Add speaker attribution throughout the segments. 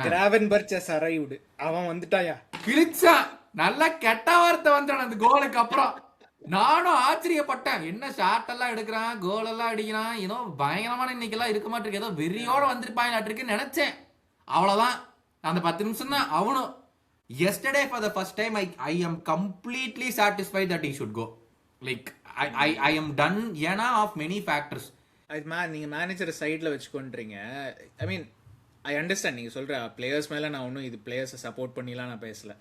Speaker 1: கிராவன்பர்ச் arrived. அவன் வந்துட்டாயா
Speaker 2: கிழிச்சான். நல்லா கெட்ட வார்த்தை வந்தான் அந்த கோலுக்கு அப்புறம். நானும் ஆச்சரியப்பட்டேன். என்ன ஷாட் எல்லாம் எடுக்கிறான், கோல் எல்லாம் அடிக்கிறான், ஏதோ பயங்கரமான இன்னைக்கெல்லாம் இருக்க மாட்டிருக்கு, ஏதோ வெறியோட வந்திருப்பாங்களாட்டிருக்குன்னு நினைச்சேன். அவ்வளவுதான், அந்த 10 நிமிஷம் தான். அவனும் yesterday for the first time I am completely satisfied that he should go. Like I am done ஏனா of many factors.
Speaker 1: நீங்க மேனேஜர் சைடுல வச்சுக்கொண்டீங்க. ஐ மீன் ஐ அண்டர்ஸ்டாண்ட் நீங்க சொல்ற பிளேயர்ஸ் மேல நான் ஒன்றும் இது பிளேயர்ஸை சப்போர்ட் பண்ணிலாம் நான் பேசல.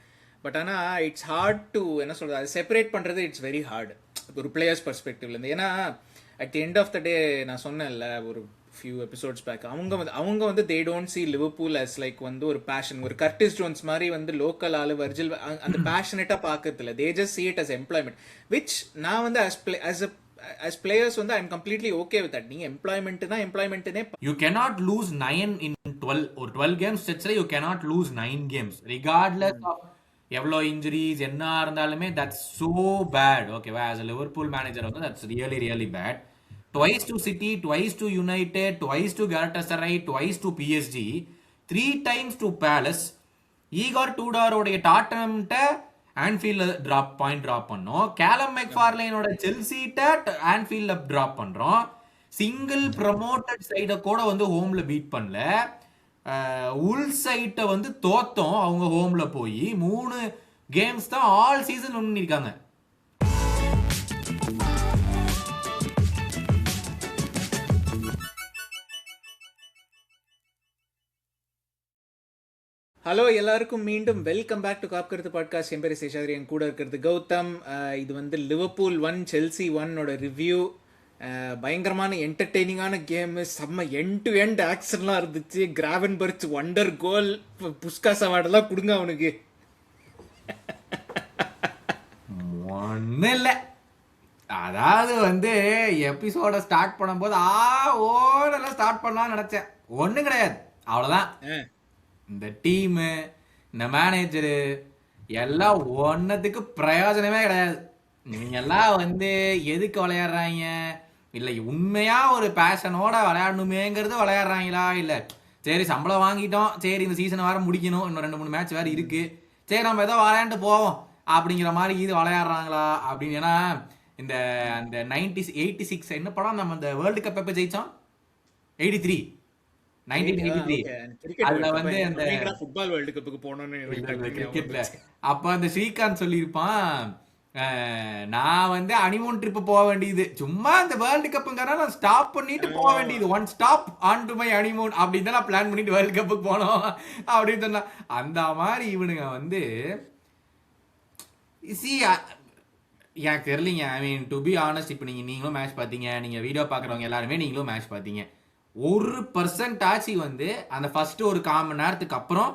Speaker 1: பட் ஆனால் இட்ஸ் ஹார்ட் டு என்ன சொல்கிறது, அது செப்பரேட் பண்ணுறது இட்ஸ் வெரி ஹார்டு ஒரு பிளேயர்ஸ் பர்ஸ்பெக்டிவ்லேருந்து. ஏன்னா at the end of the day நான் சொன்னேன்ல ஒரு ஃபியூ எபிசோட்ஸ் பேக், அவங்க வந்து they don't see Liverpool as like வந்து ஒரு பேஷன், ஒரு கர்டிஸ் ஜோன்ஸ் மாதிரி வந்து லோக்கல் ஆளு வர்ஜில் அந்த பேஷனேட்டாக பார்க்கறதில்ல. They just see it as employment, which நான் வந்து as players வந்து I am completely okay with that. நீங்க எம்ப்ளாய்மெண்ட் தான் எம்ப்ளாய்மெண்ட்னே.
Speaker 2: You cannot lose 9 in 12 or 12 games stretchல you cannot lose 9 games regardless of எவ்வளோ இன்ஜுரிஸ் என்ன இருந்தாலுமே. That's so bad. ஓகேவா, as a Liverpool manager வந்து that's really really bad. Twice to City, twice to United, twice to Galatasaray, twice to PSG, 3 times to Palace. Igor டூடாரோடைய டாட்டனம்ட்ட ஆன்ஃபீல்ட்ல point drop பண்ணோம். Callum மெக்ஃபார்லேனோட செல்சிட்ட ஆன்ஃபீல்ட்ல ட்ராப் பண்றோம். சிங்கிள் ப்ரமோட்டட் சைட கூட வந்து ஹோம்ல பீட் பண்ணல. உல் சைட்டை வந்து தோத்தோம் அவங்க ஹோம்ல போய். 3 கேம்ஸ் தான் ஆல் சீசன் பண்ணிருக்காங்க.
Speaker 1: ஹலோ எல்லாருக்கும் மீண்டும் வெல்கம் பேக் டு காப் கருத்து பாட்காஸ்ட். என் பேர் சேஷாதிரி, என் கூட இருக்கிறது கௌதம். இது வந்து லிவர்பூல் 1 செல்சி 1 ரிவ்யூ. பயங்கரமான என்டர்டெய்னிங்கான கேமு, செம்ம எண்ட் டு எண்ட் ஆக்ஷன்லாம் இருந்துச்சு. கிராவன்பர்ச் வண்டர் கோல், புஸ்காஸ் அவார்டெல்லாம் கொடுங்க அவனுக்கு.
Speaker 2: ஒன்றும் இல்லை, அதாவது வந்து எபிசோட ஸ்டார்ட் பண்ணும்போது ஓடெல்லாம் ஸ்டார்ட் பண்ணலாம்னு நினைச்சேன். ஒன்றும் கிடையாது, அவ்வளோதான். இந்த டீமு, இந்த மேனேஜரு எல்லாம் ஒன்னத்துக்கு பிரயோஜனமே கிடையாது. நீங்க எல்லாம் வந்து எதுக்கு விளையாடுறாங்க, இல்லை உண்மையா ஒரு பேஷனோட விளையாடணுமேங்கிறது விளையாடுறாங்களா, இல்லை சரி சம்பளம் வாங்கிட்டோம், சரி இந்த சீசனை வேற முடிக்கணும், இன்னும் 2-3 மேட்ச் வேற இருக்கு, சரி நம்ம ஏதோ விளையாண்டு போவோம் அப்படிங்கிற மாதிரி இது விளையாடுறாங்களா அப்படின்னு. ஏன்னா இந்த அந்த 86 என்ன படம், நம்ம இந்த வேர்ல்டு கப் எப்போ ஜெயிச்சோம், 1983 அதுல வந்து அந்த
Speaker 1: ஃபுட்பால் வேர்ல்ட் கப்புக்கு போனோம்னு
Speaker 2: கிரிக்கெட்ல அப்ப அந்த ஸ்ரீகாந்த் சொல்லியிருப்பான், நான் வந்து ஹனிமூன் ட்ரிப் போக வேண்டியது, சும்மா இந்த வேர்ல்டு கப்புங்கிறனால நான் ஸ்டாப் பண்ணிட்டு போக வேண்டியது, one stop on to my honeymoon அப்படின்னு தான் நான் பிளான் பண்ணிட்டு வேர்ல்டு கப்புக்கு போனோம் அப்படின்னு சொன்னா. அந்த மாதிரி இவனுங்க வந்து எனக்கு தெரியலீங்க. ஐ மீன் டு பி ஆனஸ்ட், இப்போ நீங்களும் மேட்ச் பார்த்தீங்க, நீங்க வீடியோ பார்க்குறவங்க எல்லாருமே நீங்களும் மேட்ச் பார்த்தீங்க. 1% ஆச்சு வந்து அந்த ஃபர்ஸ்ட் ஒரு 1/4 மணி நேரத்துக்கு அப்புறம்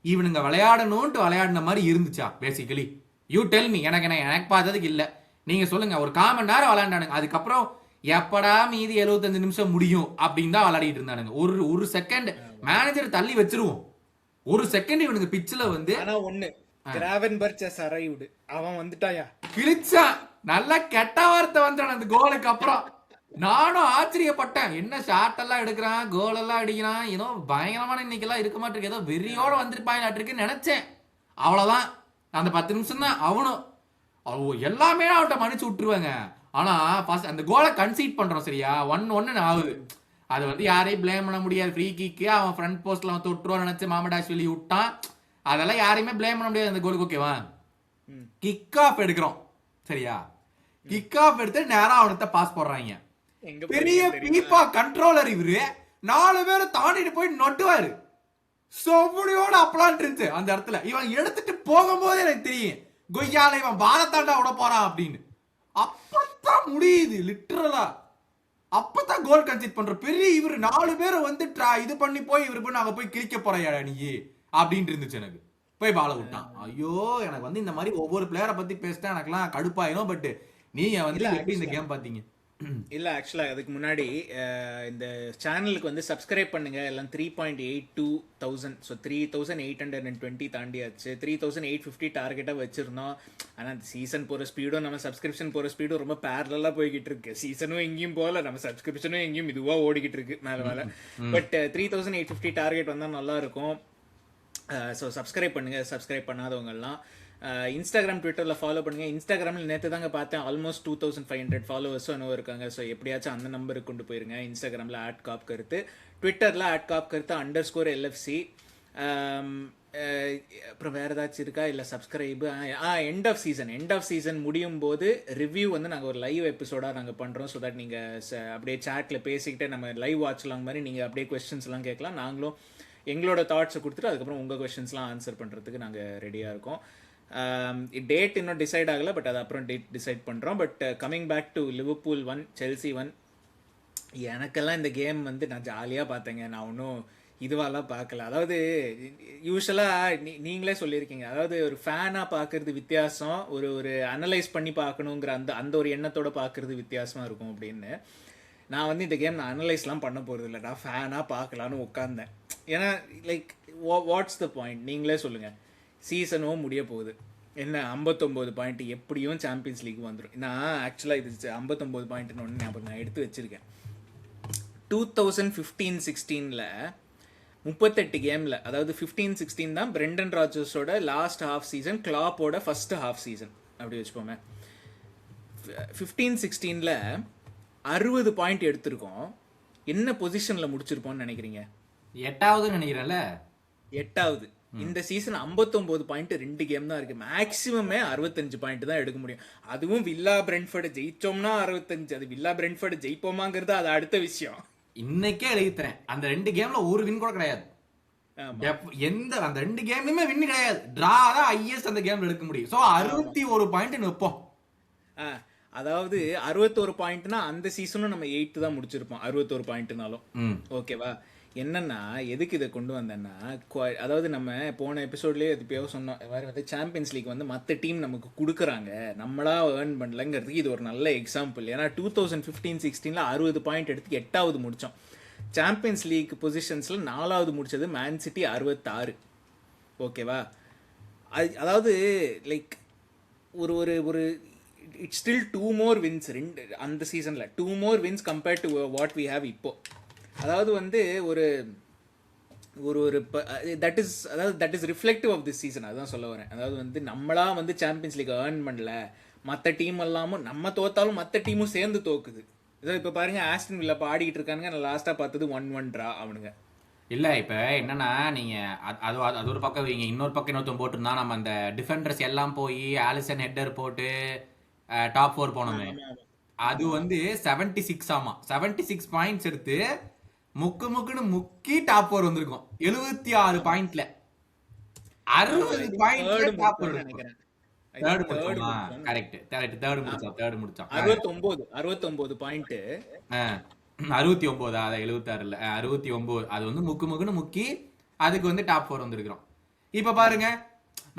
Speaker 2: இவனுங்க விளையாடணும்ட்டு விளையாடின மாதிரி இருந்துச்சா? Basically you tell me. எனக்கு பார்த்ததுக்கு இல்லை, நீங்க சொல்லுங்க. ஒரு 1/4 மணி நேரம் விளையாண்டானுங்க, அதுக்கப்புறம் எப்படா மீதி 75 நிமிஷம் முடியும் அப்படின்னு தான் விளையாடிட்டு இருந்தானுங்க. ஒரு செகண்ட் மேனேஜர் தள்ளி வச்சிருவோம், ஒரு செகண்ட் இவனுக்கு பிச்சில் வந்து
Speaker 1: கிராவன்பர்ச் arrived. அவன் வந்துட்டாயா
Speaker 2: கிழிச்சான். நல்லா கெட்ட வார்த்தை வந்தான் அந்த கோலுக்கு அப்புறம். நானும் ஆச்சரியப்பட்டேன். என்ன ஷாட் எல்லாம் எடுக்கிறான், கோல் எல்லாம் அடிக்கிறான், ஏதோ பயங்கரமான இன்னைக்கெல்லாம் இருக்க மாட்டிருக்கு, ஏதோ வெறியோட வந்திருப்பாங்களாட்டிருக்குன்னு நினைச்சேன். அவ்வளவுதான், அந்த 10 நிமிஷம் தான். அவனும் எல்லாமே அவன்கிட்ட மன்னிச்சு விட்டுருவாங்க. ஆனா ஃபர்ஸ்ட் அந்த கோலை கன்சீட் பண்றோம் சரியா, 1-1 ஆகுது. அது வந்து யாரையும் பிளேம் பண்ண முடியாது. ஃப்ரீ கிக்கு அவன் ஃப்ரண்ட் போஸ்ட்ல அவன் தொட்டுருவான்னு நினைச்சு மாமடாஷ் வெளியே விட்டான். அதெல்லாம் யாரையுமே பிளேம் பண்ண முடியாது அந்த கோலுக்கு. ஓகேவா, கிக் ஆஃப் எடுக்கிறோம் சரியா, கிக் ஆஃப் எடுத்து நேரம் அவனுக்கு பாஸ் போடுறாங்க. பெரிய பீப்பா கண்ட்ரோலர் இவரு, 4 பேரை தாண்டிட்டு போய் நொட்டுவாரு. சொவடியோட அப்பலான் இருந்துச்சு அந்த இடத்துல. இவன் எடுத்துட்டு போகும்போது எனக்கு தெரியும் கொய்யால இவன் பாரத்தாண்டா விட போறான் அப்படின்னு. அப்பதான் முடியுது லிட்டரலா, அப்பதான் கோல் கன்சிட் பண்ற பெரிய இவரு 4 பேரை வந்து இது பண்ணி போய் இவரு போய் நாங்க போய் கிழிக்க போறையா நீ அப்படின்னு இருந்துச்சு எனக்கு. போய் பால விட்டான். ஐயோ, எனக்கு வந்து இந்த மாதிரி ஒவ்வொரு பிளேயரை பத்தி பேசிட்டா எனக்குலாம் கடுப்பாயிரும். பட் நீங்க வந்து எப்படி இந்த கேம் பாத்தீங்க?
Speaker 1: இல்லை ஆக்சுவலாக அதுக்கு முன்னாடி இந்த சேனலுக்கு வந்து சப்ஸ்கிரைப் பண்ணுங்க. எல்லாம் 3.82,000, ஸோ 3,820 தாண்டியாச்சு. 3,850 டார்கெட்டாக வச்சுருந்தோம். ஆனால் அந்த சீசன் போகிற ஸ்பீடும் நம்ம சப்ஸ்கிரிப்ஷன் போகிற ஸ்பீடும் ரொம்ப பேரலாக போய்கிட்டு இருக்கு. சீசனும் எங்கேயும் போகல, நம்ம சப்ஸ்கிரிப்ஷனும் எங்கேயும் இதுவாக ஓடிக்கிட்டு இருக்கு மேலே மேலே. பட் 3,850 டார்கெட் வந்தால் நல்லா இருக்கும். ஸோ சப்ஸ்கிரைப் பண்ணுங்கள், சப்ஸ்கிரைப் பண்ணாதவங்கெல்லாம். இன்ஸ்டாகிராம் ட்விட்டரில் ஃபாலோ பண்ணுங்கள். இன்ஸ்டாகிராமில் நேற்று தாங்க பார்த்தேன், ஆல்மோஸ்ட் 2500 ஃபாலோவர்ஸும் என்னவோ இருக்காங்க. ஸோ எப்படியாச்சும் அந்த நம்பருக்கு கொண்டு போயிருங்க. இன்ஸ்டாகிராமில் @காப் கருத்து, ட்விட்டரில் @காப் கருத்து _LFC. அப்புறம் வேறு ஏதாச்சும் இருக்கா? இல்லை சப்ஸ்கிரைபு. எண்ட் ஆஃப் சீசன் முடியும் போது ரிவ்யூ வந்து நாங்கள் ஒரு லைவ் எபிசோடாக நாங்கள் பண்ணுறோம். ஸோ தட் நீங்கள் அப்படியே சேட்டில் பேசிக்கிட்டே நம்ம லைவ் வாட்ச்லாம் மாதிரி நீங்கள் அப்படியே கொஸ்டின்ஸ்லாம் கேட்கலாம். நாங்களும் எங்களோட தாட்ஸை கொடுத்துட்டு அதுக்கப்புறம் உங்கள் கொஸ்டின்ஸ்லாம் ஆன்சர் பண்ணுறதுக்கு நாங்கள் ரெடியாக இருக்கோம். டேட் இன்னும் டிசைட் ஆகலை, பட் அது அப்புறம் டேட் டிசைட் பண்ணுறோம். But coming back to Liverpool 1 Chelsea 1, எனக்கெல்லாம் இந்த கேம் வந்து நான் ஜாலியாக பார்த்தேங்க. நான் ஒன்றும் இதுவாலாம் பார்க்கல. அதாவது யூஸ்வலாக நீங்களே சொல்லியிருக்கீங்க, அதாவது ஒரு ஃபேனாக பார்க்குறது வித்தியாசம், ஒரு அனலைஸ் பண்ணி பார்க்கணுங்கிற அந்த ஒரு எண்ணத்தோடு பார்க்குறது வித்தியாசமாக இருக்கும் அப்படின்னு. நான் வந்து இந்த கேம் நான் அனலைஸ்லாம் பண்ண போகிறது இல்லை, நான் ஃபேனாக பார்க்கலான்னு உட்காந்தேன். ஏன்னா லைக் வாட்ஸ் த பாயிண்ட்? நீங்களே சொல்லுங்கள். சீசனும் முடிய போகுது, என்ன 59 பாயிண்ட், எப்படியும் சாம்பியன்ஸ் லீக் வந்துடும். நான் ஆக்சுவலாக இது 59 பாயிண்ட்னு ஒன்று நான் எடுத்து வச்சுருக்கேன். 2015-16 38 கேமில், அதாவது 15-16 தான் பிரெண்டன் ராஜர்ஸோட லாஸ்ட் ஹாஃப் சீசன், கிளாப்போட ஃபர்ஸ்ட் ஹாஃப் சீசன் அப்படி வச்சுப்போமே. 15-16 60 பாயிண்ட் எடுத்திருக்கோம். என்ன பொசிஷனில் முடிச்சிருப்போம்னு நினைக்கிறீங்க?
Speaker 2: 8வது நினைக்கிறேன்ல.
Speaker 1: 8வது. இந்த சீசன் 59 பாயிண்ட் 2 கேம் தான் இருக்கு. மேக்ஸிமமே 65 பாயிண்ட் தான் எடுக்க முடியும். அதுவும் வில்லா பிரெண்ட்ஃபோர்டு ஜெயிச்சோம்னா 65. அது வில்லா பிரெண்ட்ஃபோர்டு ஜெயிப்போமாங்கிறது அது அடுத்த விஷயம்.
Speaker 2: இன்னைக்கே எழுதித்தரேன், அந்த 2 கேம்ல ஒரு வின் கூட கிடையாது. அந்த 2 கேம்லயுமே வின் கிடையாது. டிரா தான் ஹையஸ்ட் அந்த கேம்ல எடுக்க முடியும். சோ 61 பாயிண்ட் வைப்போம்.
Speaker 1: அதாவது 61 பாயிண்ட்னா அந்த சீசனும் நம்ம 8 தான் முடிச்சிருப்போம் 61 பாயிண்ட்னாலும். ஓகேவா? என்னன்னா எதுக்கு இதை கொண்டு வந்தேன்னா, அதாவது நம்ம போன எபிசோட்லேயே எப்பயோ சொன்னோம், வந்து சாம்பியன்ஸ் லீக் வந்து மற்ற டீம் நமக்கு கொடுக்குறாங்க, நம்மளா ஏர்ன் பண்ணலங்கிறதுக்கு இது ஒரு நல்ல எக்ஸாம்பிள். ஏன்னா 2015-16 60 பாயிண்ட் எடுத்து 8வது முடித்தோம். சாம்பியன்ஸ் லீக் பொசிஷன்ஸில் 4வது முடித்தது மேன் சிட்டி 66. ஓகேவா? அதாவது லைக் ஒரு ஒரு ஒரு இட்ஸ் ஸ்டில் 2 more wins அந்த சீசனில் 2 more wins compared to what we have இப்போ. அதாவது வந்து ஒரு ஒரு that is reflective of this season. அதுதான் சொல்ல வரேன். அதாவது வந்து நம்மளா வந்து சாம்பியன்ஸ் லீக் ஏர்ன் பண்ணல, மற்ற டீம் எல்லாமும் நம்ம தோத்தாலும் மற்ற டீமும் சேர்ந்து தோக்குது. இதான் இப்போ பாருங்க, ஆஸ்டன் வில்லா பாடிக்கிட்டு இருக்காங்க. நான் லாஸ்ட்டாக பார்த்தது 1-1 ட்ரா அவனுங்க.
Speaker 2: இல்லை இப்போ என்னன்னா நீங்கள் அது ஒரு பக்கம் வைங்க, இன்னொரு பக்கம் இன்னொருத்தம் போட்டிருந்தா நம்ம அந்த டிஃபெண்டர்ஸ் எல்லாம் போய் ஆலிசன் ஹெட்டர் போட்டு டாப் 4 போனோமே, அது வந்து 76 ஆமா 76 பாயிண்ட்ஸ் எடுத்து முக்குன்னு முக்கி டாப் 4 வந்திருக்கும். 76 பாயிண்ட்ல 60 பாயிண்ட்ல டாப் 4 நினைக்கிறேன். தேர்ட் முடிச்சோம். கரெக்ட் தேர்ட் முடிச்சோம்.
Speaker 1: 69 பாயிண்ட்.
Speaker 2: 69 அத 76 இல்ல 69. அது வந்து முக்குன்னு முக்கி அதுக்கு வந்து டாப் 4 வந்திருக்கிறோம். இப்ப பாருங்க,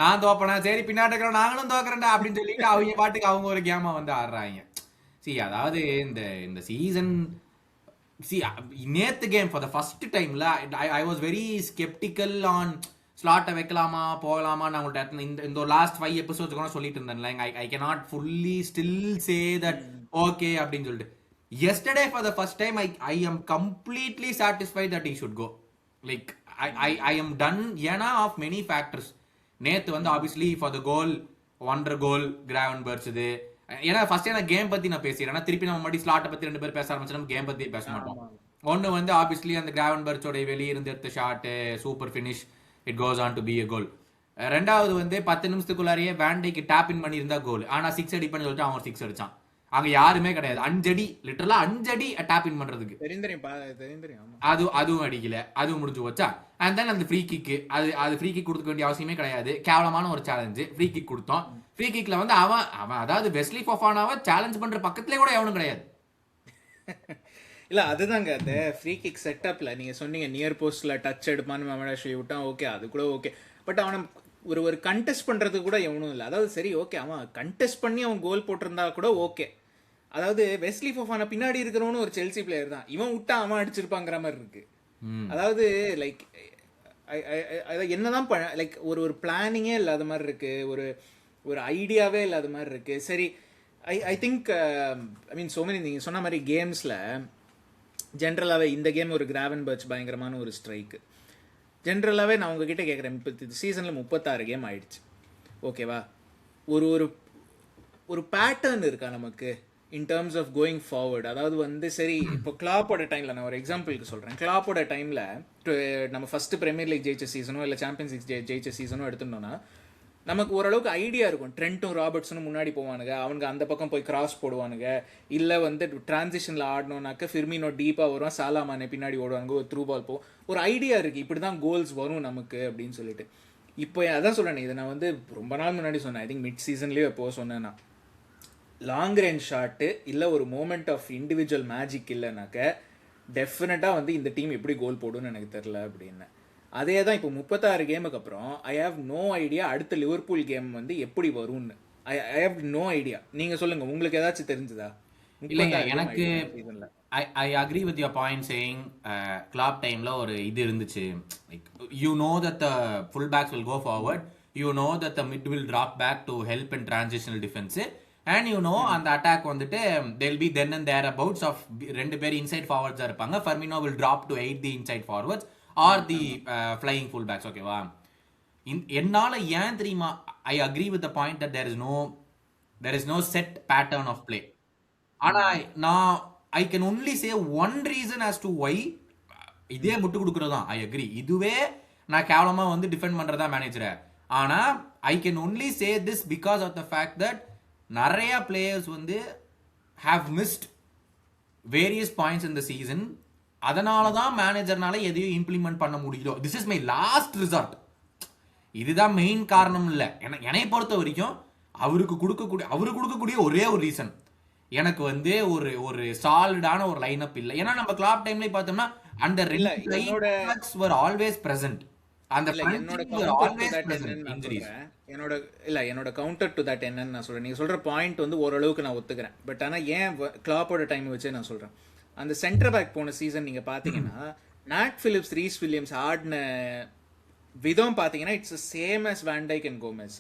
Speaker 2: நான் தோப்பனா சரி பின்னாடி இருக்கிறோம் நாங்களும் தோக்குறேன்டா அப்படின்னு சொல்லிட்டு அவங்க பாட்டுக்கு அவங்க ஒரு கேமா வந்து ஆடுறாங்க. அதாவது இந்த சீசன் நேத்து கேம் ஃபார் த ஃபர்ஸ்ட் டைம்ல I was very sceptical on ஸ்லாட்டை வைக்கலாமா போகலாமா. நான் உங்கள்கிட்ட இந்த லாஸ்ட் 5 எபிசோட்ஸ் கூட சொல்லிட்டு இருந்தேன், I cannot fully still say that okay அப்படின்னு சொல்லிட்டு. yesterday for the first time I am completely satisfied that he should go. Like I am done ஏனா of many factors. நேத்து வந்து obviously for the goal, wonder goal, Gravenberch இது. ஏன்னா first நான் game பத்தி நான் பேசிறேன், திருப்பி நம்ம மறுபடியும் ஸ்லாட்டை பத்தி 2 பேர் பேச ஆரம்பிச்சா நம்ம கேம் பத்தி பேச மாட்டோம். ஒன்னு வந்து obviously அந்த Gravenberchோட வெளிய இருந்து எடுத்த shot super finish, it goes on to be a goal. ரெண்டாவது வந்து 10 நிமிஷத்துக்குள்ளாரையே வேண்டைக்கு டாப் இன் பண்ணி இருந்தா கோல், ஆனா 6 அடி பண்ணி சொல்லிட்டு அவன் 6 அடிச்சான். அங்க யாருமே கிடையாது. 5 அடி லிட்டரலா 5 அடி டாப் இன் பண்றதுக்கு அதுவும் அடிக்கல, அதுவும் முடிஞ்சு போச்சா. அண்ட் தென் அந்த ஃப்ரீ கிக், அது ஃப்ரீ கிக் கொடுக்க வேண்டிய அவசியமே கிடையாது, கேவலமான ஒரு சேலஞ்சு. ஃப்ரீ கிக் கொடுத்தோம். ஃப்ரீ கிக்ல வந்து அவன் அதாவது வெஸ்லி ஃபோஃபானாவை சேலஞ்ச் பண்ற பக்கத்துலயே கூட எவனும் கிடையாது.
Speaker 1: இல்ல அதுதாங்க அந்த ஃப்ரீ கிக் செட்டப்ல நீங்க சொன்னீங்க நியர் போஸ்ட்ல டச் எடுப்பான்னு மமடாஷி விட்டான், ஓகே அது கூட ஓகே. பட் அவனை ஒரு கண்டெஸ்ட் பண்றது கூட எவனும் இல்லை. அதாவது சரி ஓகே அவன் கண்டெஸ்ட் பண்ணி அவன் கோல் போட்டிருந்தா கூட ஓகே. அதாவது வெஸ்லி ஃபோஃபானா பின்னாடி இருக்கிறவனு ஒரு செல்சி பிளேயர் தான், இவன் விட்டா அவன் அடிச்சிருப்பாங்கிற மாதிரி இருக்கு. அதாவது லைக் என்னதான் லைக் ஒரு பிளானிங்கே இல்லாத மாதிரி இருக்கு, ஒரு ஐடியாவே இல்லாத மாதிரி இருக்கு. சரி I think I mean so many நீங்க சொன்ன மாதிரி கேம்ஸ்ல ஜென்ரலாகவே இந்த கேம் ஒரு கிராவன்பர்ச் பயங்கரமான ஒரு ஸ்ட்ரைக்கு. ஜென்ரலாகவே நான் உங்ககிட்ட கேட்குறேன், இப்போ சீசனில் 36 கேம் ஆயிடுச்சு, ஓகேவா? ஒரு ஒரு ஒரு பேட்டர்ன் இருக்கா நமக்கு in terms of going forward? அதாவது வந்து சரி, இப்போ கிளாப்போட டைமில் நான் ஒரு எக்ஸாம்பிளுக்கு சொல்கிறேன். கிளாப்போட டைமில் நம்ம ஃபஸ்ட்டு பிரீமியர் லீக் ஜெயிச்ச சீசனோ இல்லை சாம்பியன்ஸ் லீக் ஜெயிச்ச சீசனோ எடுத்துட்டோம்னா நமக்கு ஓரளவுக்கு ஐடியா இருக்கும். ட்ரெண்ட்டும் ராபர்ட்ஸனும் முன்னாடி போவானுங்க, அவனுங்க அந்த பக்கம் போய் கிராஸ் போடுவானுங்க. இல்லை வந்து டிரான்சிஷனில் ஆடணும்னாக்க ஃபிர்மினோ டீப்பாக வரும், சாலாமானே பின்னாடி ஓடுவானுங்க, ஒரு த்ரூ பால் போகும். ஒரு ஐடியா இருக்குது, இப்படி தான் கோல்ஸ் வரும் நமக்கு அப்படின்னு சொல்லிட்டு. இப்போ அதான் சொல்கிறேன், இதை நான் வந்து ரொம்ப நாள் முன்னாடி சொன்னேன், ஐ திங்க் மிட் சீசன்லேயே எப்போ சொன்னேன்னா, லாங் ரேஞ்ச் ஷாட்டு இல்லை ஒரு மூமெண்ட் ஆஃப் இண்டிவிஜுவல் மேஜிக் இல்லைனாக்க டெஃபினட்டாக வந்து இந்த டீம் எப்படி கோல் போடுன்னு எனக்கு தெரில அப்படின்னு. அதே தான் இப்போ 36 கேமுக்கு அப்புறம் ஐ ஹாவ் நோ ஐடியா அடுத்த லிவர்பூல் கேம் வந்து எப்படி வரும்னு. I have no idea. நீங்கள் சொல்லுங்கள், உங்களுக்கு ஏதாச்சும் தெரிஞ்சுதா?
Speaker 2: இல்லைங்க, எனக்கு I agree with your point saying Klopp டைம்ல ஒரு இது இருந்துச்சு, like you know that the full backs will go forward, you know that the mid will drop back to help in transitional defence, and you know அந்த attack வந்துட்டு they'll be then and there அபவுட்ஸ் of 2 பேர் inside ஃபார்வர்ட்ஸாக இருப்பாங்க. Firmino will drop to aid the inside forwards or the flying full backs, ஓகேவா? என்னால ஏன் தெரியுமா I agree with the point that there is no set pattern of play. ஆனா நான் I can only say one reason as to why இதே முட்டு கொடுக்கறதா. I agree, இதுவே நான் கேவலமா வந்து டிஃபெண்ட் பண்றதா மேனேஜரை. ஆனா I can only say this because of the fact that நிறைய பிளேயர்ஸ் வந்து have missed various points in the season. அதனால தான் மேனேஜர்னால எதையும் இம்ப்ளிமெண்ட் பண்ண முடியல. This is my last resort. இதுதான் மெயின் காரணம் இல்லை. என்னை பொறுத்த வரைக்கும் அவருக்கு கொடுக்கக்கூடிய ஒரே ஒரு ரீசன், எனக்கு வந்து ஒரு சாலிடான ஒரு லைன் அப் இல்லை. ஏன்னா நம்ம கிளாப் டைம்ல பார்த்தோம்னா அந்த were always present. அந்த
Speaker 1: என்னோட கவுண்டர் டு தட் என்னன்னு நான் சொல்றேன். நீங்க சொல்ற பாயிண்ட் வந்து ஓரளவுக்கு நான் ஒத்துக்கிறேன். பட் ஆனா ஏன் கிளாப்போட டைம் வச்சு நான் சொல்றேன், அந்த சென்டர் பேக் போன சீசன் நீங்க பாத்தீங்கன்னா நாட் பிலிப்ஸ், ரீஸ் வில்லியம்ஸ் ஆடின விதம் பாத்தீங்கன்னா it's same as Van Dijk and Gomez.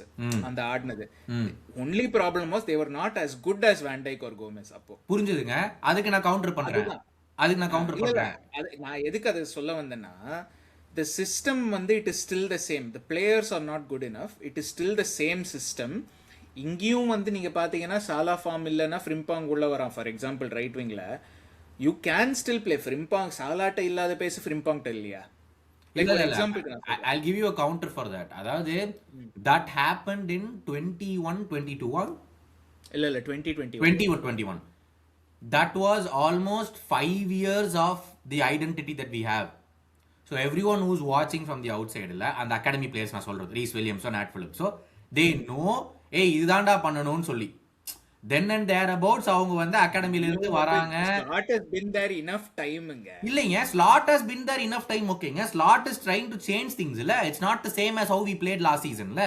Speaker 1: அந்த ஆடினது only problem was they were not as good as Van Dijk or Gomez. அப்போ
Speaker 2: புரிஞ்சுதுங்க. அதுக்கு நான் கவுண்டர் பண்றேன்.
Speaker 1: நான் எதுக்கு அதை சொல்ல வந்தேன்னா, the system வந்து it is still the same. The players are not good enough. It is still the same system. இங்கேயும் வந்து நீங்க பாத்தீங்கன்னா சாலா ஃபார்ம் இல்லைன்னா ஃப்ரிம்பாங் உள்ள வரான். ஃபார் எக்ஸாம்பிள் ரைட் விங்ல you can still play Frimpong. சாலாட்ட இல்லாத பேச ஃப்ரிம்பாங்ட்ட இல்லையா?
Speaker 2: I'll give you a counter for that. அதாவது that happened in 21-22
Speaker 1: இல்ல 2021.
Speaker 2: That was almost 5 years of the identity that we have. So everyone who's watching from the outside இல்ல அந்த academy players நான் சொல்றது, ரீஸ் வில்லியம்ஸோ நாட் பிலிப்ஸோ, they know ஏய் இதுதான்டா பண்ணணும்னு சொல்லி then and thereabouts அவங்க வந்து அகாடமில இருந்து வராங்க.
Speaker 1: Slot has been there enough timeங்க.
Speaker 2: இல்லைங்க, slot has been there enough time, ஓகேங்க. slot is trying to change things இல்ல. It's not the same as how we played last season இல்ல.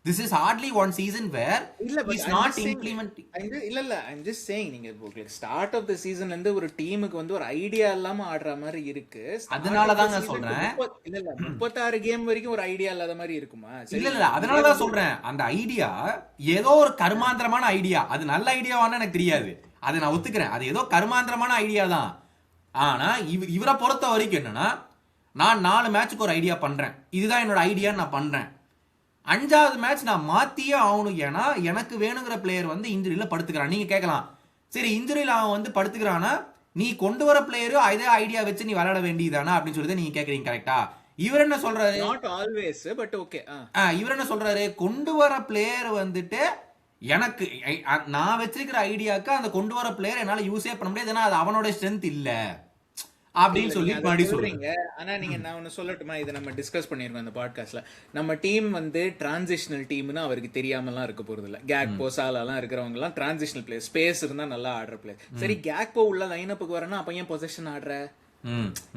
Speaker 2: This is hardly one season where he's not implementing.
Speaker 1: இல்ல I'm just saying, நீங்க start of the சீசன்ல இருந்து ஒரு டீமுக்கு வந்து ஒரு ஐடியா இல்லாம ஆடுற மாதிரி இருக்கு.
Speaker 2: அதனால தான் நான் சொல்றேன்.
Speaker 1: இல்ல 36 கேம் வரைக்கும் ஒரு ஐடியா இல்லாத மாதிரி இருக்குமா?
Speaker 2: இல்ல அதனால தான் சொல்றேன். அந்த ஐடியா ஏதோ ஒரு கர்மாந்திரமான ஐடியா. அது நல்ல ஐடியாவான்னு எனக்கு தெரியாது, அதை நான் ஒத்துக்கிறேன். அது ஏதோ கர்மாந்திரமான ஐடியா தான். ஆனா இவரை பொறுத்த வரைக்கும் என்னன்னா, நான் 4 மேட்சுக்கு ஒரு ஐடியா பண்றேன், இதுதான் என்னோட ஐடியான்னு நான் பண்றேன். 5வது மேட்ச் நான் மாத்தியே ஆகணும். ஏன்னா எனக்கு வேணுங்கிற பிளேயர் வந்து இன்ஜுரியில படுத்துக்கிறான். நீங்க கேட்கலாம், சரி இன்ஜுரியில அவன் வந்து படுத்துக்கிறானா, நீ கொண்டு வர பிளேயரும் அதே ஐடியா வச்சு நீ விளையாட வேண்டியதானா அப்படின்னு சொல்லி நீங்க கேக்குறீங்க, கரெக்டா? இவர் என்ன சொல்றாரு,
Speaker 1: நாட் ஆல்வேஸ் பட் ஓகே,
Speaker 2: இவர் என்ன சொல்றாரு, கொண்டு வர பிளேயர் வந்துட்டு எனக்கு நான் வச்சிருக்கிற ஐடியாக்கு அந்த கொண்டு வர பிளேயர் என்னால யூஸே பண்ண முடியாது, ஏன்னா அது அவனோட ஸ்ட்ரென்த் இல்ல அப்படின்னு சொல்லி சொல்றீங்க.
Speaker 1: ஆனா நீங்க நான் ஒன்னு சொல்லட்டுமா, இதை நம்ம டிஸ்கஸ் பண்ணிருக்கோம் இந்த பாட்காஸ்ட்ல. நம்ம டீம் வந்து டிரான்சிஷனல் டீம்னு அவருக்கு தெரியாமலாம் இருக்க போறது இல்ல. கேக்போ சாலாலாம் இருக்கிறவங்க எல்லாம் டிரான்சிஷனல் பிளேயர், ஸ்பேஸ் இருந்தா நல்லா ஆடுற பிளேயர். சரி கேக்போ உள்ள லைனப்புக்கு வரனா அப்ப ஏன் பொசிஷன் ஆடுற?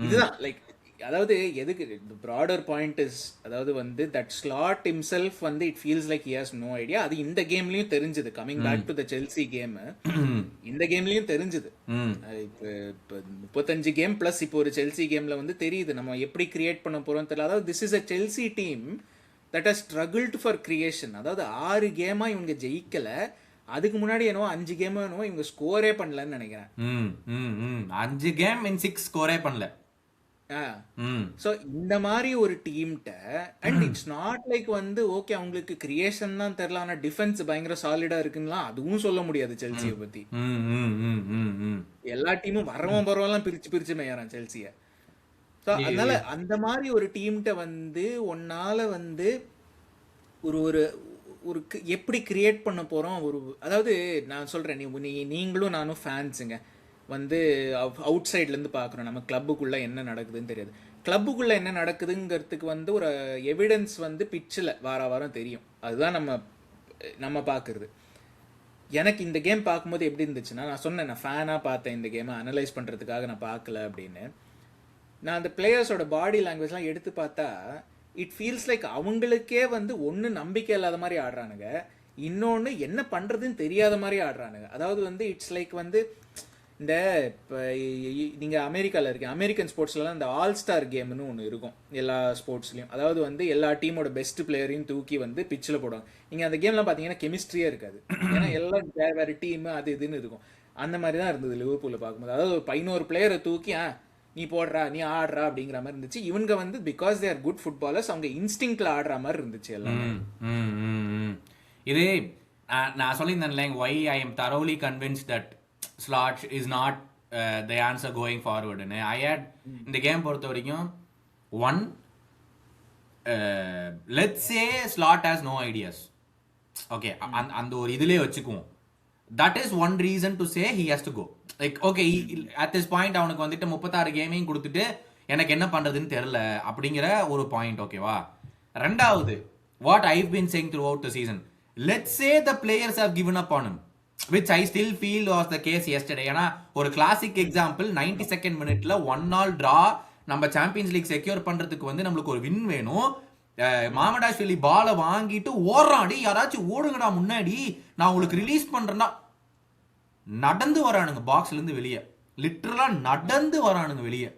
Speaker 1: இதுதான் லைக், அதாவது எதுக்கு ப்ராடர் பாயிண்ட் இஸ், அதாவது வந்து தட் ஸ்லாட் himself வந்து it feels like he has no idea. அது இந்த கேம்லயும் தெரிஞ்சது. Coming back to the Chelsea game, இந்த கேம்லயும் தெரிஞ்சது. இப்போ 35 கேம் பிளஸ் இப்போ ஒரு செல்சி கேம்ல வந்து தெரியுது நம்ம எப்படி கிரியேட் பண்ண போறோம் தெரியல. அதாவது this is a Chelsea team that has struggled for creation. அதாவது 6 கேமா இவங்க ஜெயிக்கல, அதுக்கு முன்னாடி என்னவோ 5 கேம் என்னவோ இவங்க ஸ்கோரே பண்ணலன்னு நினைக்கிறேன்.
Speaker 2: 5 கேம் இன் 6 ஸ்கோரே பண்ணல.
Speaker 1: ஸோ இந்த மாதிரி ஒரு டீம்கிட்ட அண்ட் இட்ஸ் நாட் லைக் வந்து ஓகே அவங்களுக்கு கிரியேஷன் தான் தெரியல, ஆனால் டிஃபென்ஸ் பயங்கர சாலிடா இருக்குன்னா அதுவும் சொல்ல முடியாது செல்சியை பத்தி. எல்லா டீமும் வரவன் பரவாயில்லாம் பிரிச்சு பிரிச்சு மேயறான் செல்சியை. ஸோ அதனால அந்த மாதிரி ஒரு டீம்கிட்ட வந்து ஒன்னால வந்து ஒரு ஒரு ஒரு எப்படி கிரியேட் பண்ண போகிறோம். ஒரு அதாவது நான் சொல்கிறேன், நீங்களும் நானும் ஃபேன்ஸுங்க வந்து அவுட் சைட்லேருந்து பார்க்குறோம், நம்ம கிளப்புக்குள்ளே என்ன நடக்குதுன்னு தெரியாது. கிளப்புக்குள்ளே என்ன நடக்குதுங்கிறதுக்கு வந்து ஒரு எவிடன்ஸ் வந்து பிச்சில் வாரம் தெரியும். அதுதான் நம்ம பார்க்குறது. எனக்கு இந்த கேம் பார்க்கும்போது எப்படி இருந்துச்சுன்னா, நான் சொன்னேன் நான் ஃபேனாக பார்த்தேன் இந்த கேமை, அனலைஸ் பண்ணுறதுக்காக நான் பார்க்கல அப்படின்னு. நான் அந்த பிளேயர்ஸோட பாடி லாங்குவேஜ்லாம் எடுத்து பார்த்தா இட் ஃபீல்ஸ் லைக் அவங்களுக்கே வந்து ஒன்று நம்பிக்கை இல்லாத மாதிரி ஆடுறானுங்க, இன்னொன்று என்ன பண்ணுறதுன்னு தெரியாத மாதிரி ஆடுறானுங்க. அதாவது வந்து இட்ஸ் லைக் வந்து இந்த இப்போ நீங்கள் அமெரிக்காவில் இருக்கீங்க, அமெரிக்கன் ஸ்போர்ட்ஸ்லாம் இந்த ஆல் ஸ்டார் கேம்னு ஒன்று இருக்கும் எல்லா ஸ்போர்ட்ஸ்லையும். அதாவது வந்து எல்லா டீமோட பெஸ்ட் பிளேயரையும் தூக்கி வந்து பிச்சில் போடுவாங்க. நீங்கள் அந்த கேம்லாம் பார்த்தீங்கன்னா கெமிஸ்ட்ரியே இருக்காது, ஏன்னா எல்லாம் வேறு டீமு அது இதுன்னு இருக்கும். அந்த மாதிரி தான் இருந்தது லிவர்பூலில் பார்க்கும்போது. அதாவது ஒரு 11 பிளேயரை தூக்கி நீ போடுறா நீ ஆடுறா அப்படிங்கிற மாதிரி இருந்துச்சு. இவங்க வந்து because they are good footballers, அவங்க இன்ஸ்டிங்க்ட்ல ஆடுற மாதிரி இருந்துச்சு எல்லாம்.
Speaker 2: இது நான் சொல்லியிருந்தேன், why I am thoroughly convinced that Slot is not the answer going forward. I had இந்த கேம் பொறுத்த வரைக்கும் let's say Slot has no ideas, okay, அந்த ஒரு இதுலயே வச்சுக்குவோம். That is one reason to say he has to go. Like okay, at this point அவனுக்கு வந்துட்டு 36 கேமையும் கொடுத்துட்டு எனக்கு என்ன பண்றதுன்னு தெரியல அப்படிங்கிற ஒரு பாயிண்ட். ஓகேவா? ரெண்டாவது, what I've been saying throughout the season, let's say the players have given up on him, which I still feel was the case yesterday. ஏன்னா ஒரு கிளாசிக் எக்ஸாம்பிள், 92nd மினிட்ல 1-1 டிரா, நம்ம சாம்பியன்ஸ் லீக் செக்யூர் பண்றதுக்கு வந்து நம்மளுக்கு ஒரு win வேணும். மாமடாஷ்வலி பாலை வாங்கிட்டு ஓடுறாடி, யாராச்சும் ஓடுங்கடா முன்னாடி, நான் உங்களுக்கு ரிலீஸ் பண்றேன்னா நடந்து வரானுங்க பாக்ஸ்ல இருந்து வெளியே, லிட்டரலா நடந்து வரானுங்க வெளியே.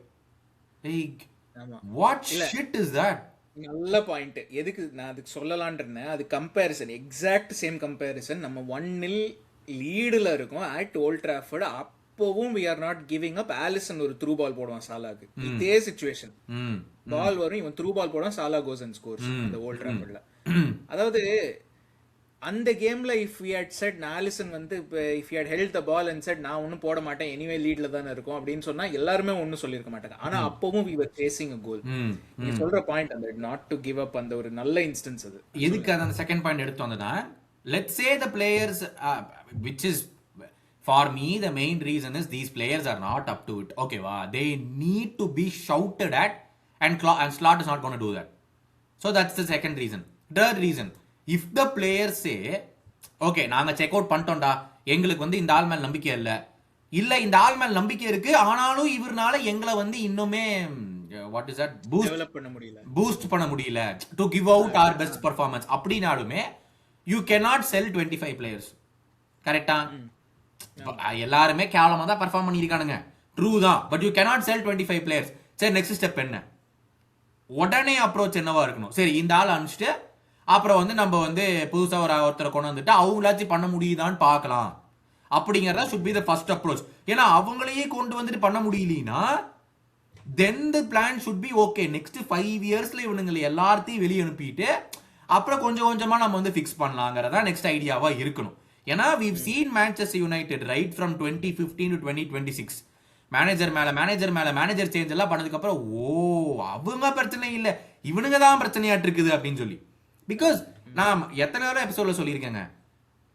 Speaker 2: What shit is that?
Speaker 1: நல்ல பாயிண்ட். எதுக்கு நான் அதுக்கு சொல்லலான்றேன், அது கம்பேரிசன், எக்ஸாக்ட் சேம் கம்பேரிசன். நம்ம 1-0 லீடுல இருக்கோம் அட் ஓல்ட் ட்ராஃபர்ட், அப்பவும் we are not giving up. Alisson ஒரு த்ரூ பால் போடுவான் சாலாக்கு, இதே சிச்சுவேஷன், பால் வரும், இவன் த்ரூ பால் போடுவான், சாலா கோஸ் அண்ட் ஸ்கோர்ஸ் இந்த ஓல்ட் ட்ராஃபர்ட்ல. அதாவது அந்த கேம்ல if we had set Alisson வந்து if you had held the ball and set நான் ஒன்னும் போட மாட்டேன், எனிவே லீட்ல தானே இருக்கும் அப்படின்னு சொன்னா எல்லாருமே ஒன்னும் சொல்லிருக்க மாட்டாங்க. ஆனா அப்பவும் we were chasing a goal. நீ சொல்ற பாயிண்ட் அந்த not to give up, அந்த ஒரு நல்ல இன்ஸ்டன்ஸ் அது.
Speaker 2: எதுக்கு அந்த செகண்ட் பாயிண்ட் எடுத்து வந்தனா, let's say the players which is for me the main reason is these players are not up to it. Okay va, they need to be shouted at and Slot is not going to do that. So that's the second reason. Third reason, if the players say okay நாங்க check out பண்ணிட்டோம்டா, எங்களுக்கு வந்து இந்த ஆள் மேல நம்பிக்கை இல்ல இந்த ஆள் மேல நம்பிக்கை இருக்கு, ஆனாலும் இவர்னால எங்களை வந்து இன்னுமே what is that பூஸ்ட் பண்ண முடியல to give out our best performance அப்படினாலுமே you cannot sell 25 players. கரெக்ட்டா? எல்லாருமே கேவலமா தான் பெர்ஃபார்ம் பண்ணிருக்கானுங்க, ட்ரூ தான், but you cannot sell 25 players. சரி, நெக்ஸ்ட் ஸ்டெப் என்ன? உடனே அப்ரோச் என்னவா இருக்கணும்? சரி, இந்த ஆள் அனுப்பிச்சிட்டு அப்புறம் வந்து நம்ம வந்து புதுசா ஒருத்தரை கொண்டு வந்துட்டு அவங்களாச்சும் பண்ண முடியுதான்னு பார்க்கலாம் அப்படிங்கறத should be the first approach. ஏன்னா அவங்களையே கொண்டு வந்துட்டு பண்ண முடியலனா then the plan should be okay, next 5 yearsல இவனுங்களை எல்லாத்தையும் வெளியே அனுப்பிட்டு அப்புறம் கொஞ்சம் கொஞ்சமா நம்ம வந்து ஃபிக்ஸ் பண்ணலாங்கிறதா நெக்ஸ்ட் ஐடியாவா இருக்கணும். ஏன்னா we've seen Manchester United right from 2015 to 2026 manager change எல்லாம் பண்ணதுக்கு அப்புறம் அவங்க பிரச்சனை இல்ல, இவனுங்க தான் பிரச்சனையாட்டு இருக்குது அப்படின்னு சொல்லி. பிகாஸ் நான் எத்தனை எபிசோட்ல சொல்லியிருக்கேங்க,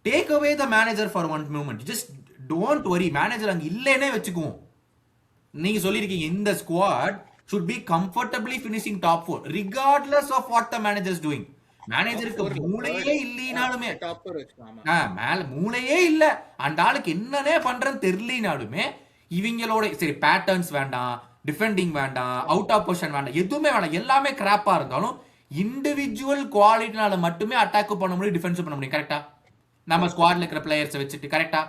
Speaker 2: take away the manager for one moment, just don't worry, manager அங்க இல்லைன்னே வச்சுக்குவோம். நீங்க சொல்லியிருக்கீங்க இந்த squad should be comfortably finishing top 4 regardless of what the manager is doing. மேனேஜருக்கு மூளையே இல்லைனாலுமே, மேல மூளையே இல்ல, அந்த ஆளுக்கு என்னன்னே பண்றேன்னு தெரியலனாலுமே இவங்களோட சரி பேட்டர்ன்ஸ் வேண்டாம், டிஃபெண்டிங் வேண்டாம், அவுட் ஆஃப் பொசிஷன் வேண்டாம், எதுவுமே வேண்டாம், எல்லாமே கிராப்பா இருந்தாலும் இண்டிவிஜுவல் குவாலிட்டினால மட்டுமே அட்டாக் பண்ண முடியும், டிஃபென்ஸ் பண்ண முடியும். கரெக்டா? நம்ம ஸ்குவாட்ல இருக்கிற பிளேயர்ஸ் வச்சுட்டு. கரெக்டா?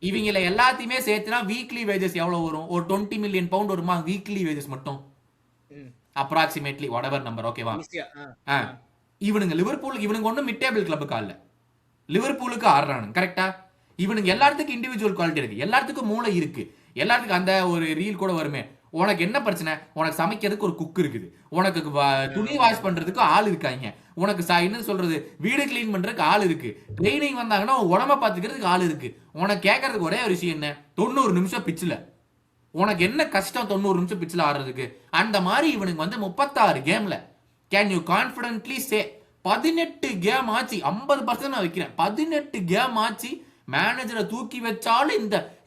Speaker 2: இவங்கள எல்லாத்தையுமே சேர்த்துனா வீக்லி வேஜஸ் எவ்வளவு வரும்? ஒரு 20 மில்லியன் பவுண்ட் வருமா வீக்லி வேஜஸ் மட்டும், அப்ராக்சிமேட்லி whatever number. ஓகேவா? இவனுங்க லிவர்பூல், இவனுங்க ஒன்றும் மிட் டேபிள் கிளப்புக்கு ஆடல, லிவர்பூலுக்கு ஆடுறானுங்க. கரெக்டா? இவனுக்கு எல்லாத்துக்கும் இண்டிவிஜுவல் குவாலிட்டி இருக்கு, எல்லாத்துக்கும் மூளை இருக்கு, எல்லாத்துக்கும் அந்த ஒரு ரீல் கூட வருமே, உனக்கு என்ன பிரச்சனை? உனக்கு சமைக்கிறதுக்கு ஒரு குக் இருக்குது, உனக்கு துணி வாஷ் பண்றதுக்கு ஆள் இருக்காங்க, உனக்கு என்ன சொல்றது வீடு கிளீன் பண்றதுக்கு ஆள் இருக்கு, ட்ரைனிங் வந்தாங்கன்னா உடம்ப பாத்துக்கிறதுக்கு ஆள் இருக்கு. உனக்கு கேட்கறதுக்கு ஒரே ஒரு விஷயம் என்ன, 90 நிமிஷம் பிச்சுல. உனக்கு என்ன கஷ்டம் 90 நிமிஷம் பிச்சில் ஆடுறதுக்கு? அந்த மாதிரி இவனுக்கு வந்து 36 கேம்ல கேன் யூ கான்பிடென்ட்லி சே 18 கேம் ஆச்சு, 50% நான் வைக்கிறேன், 18 கேம் ஆச்சு மேனேஜரை தூக்கி வச்சாலும்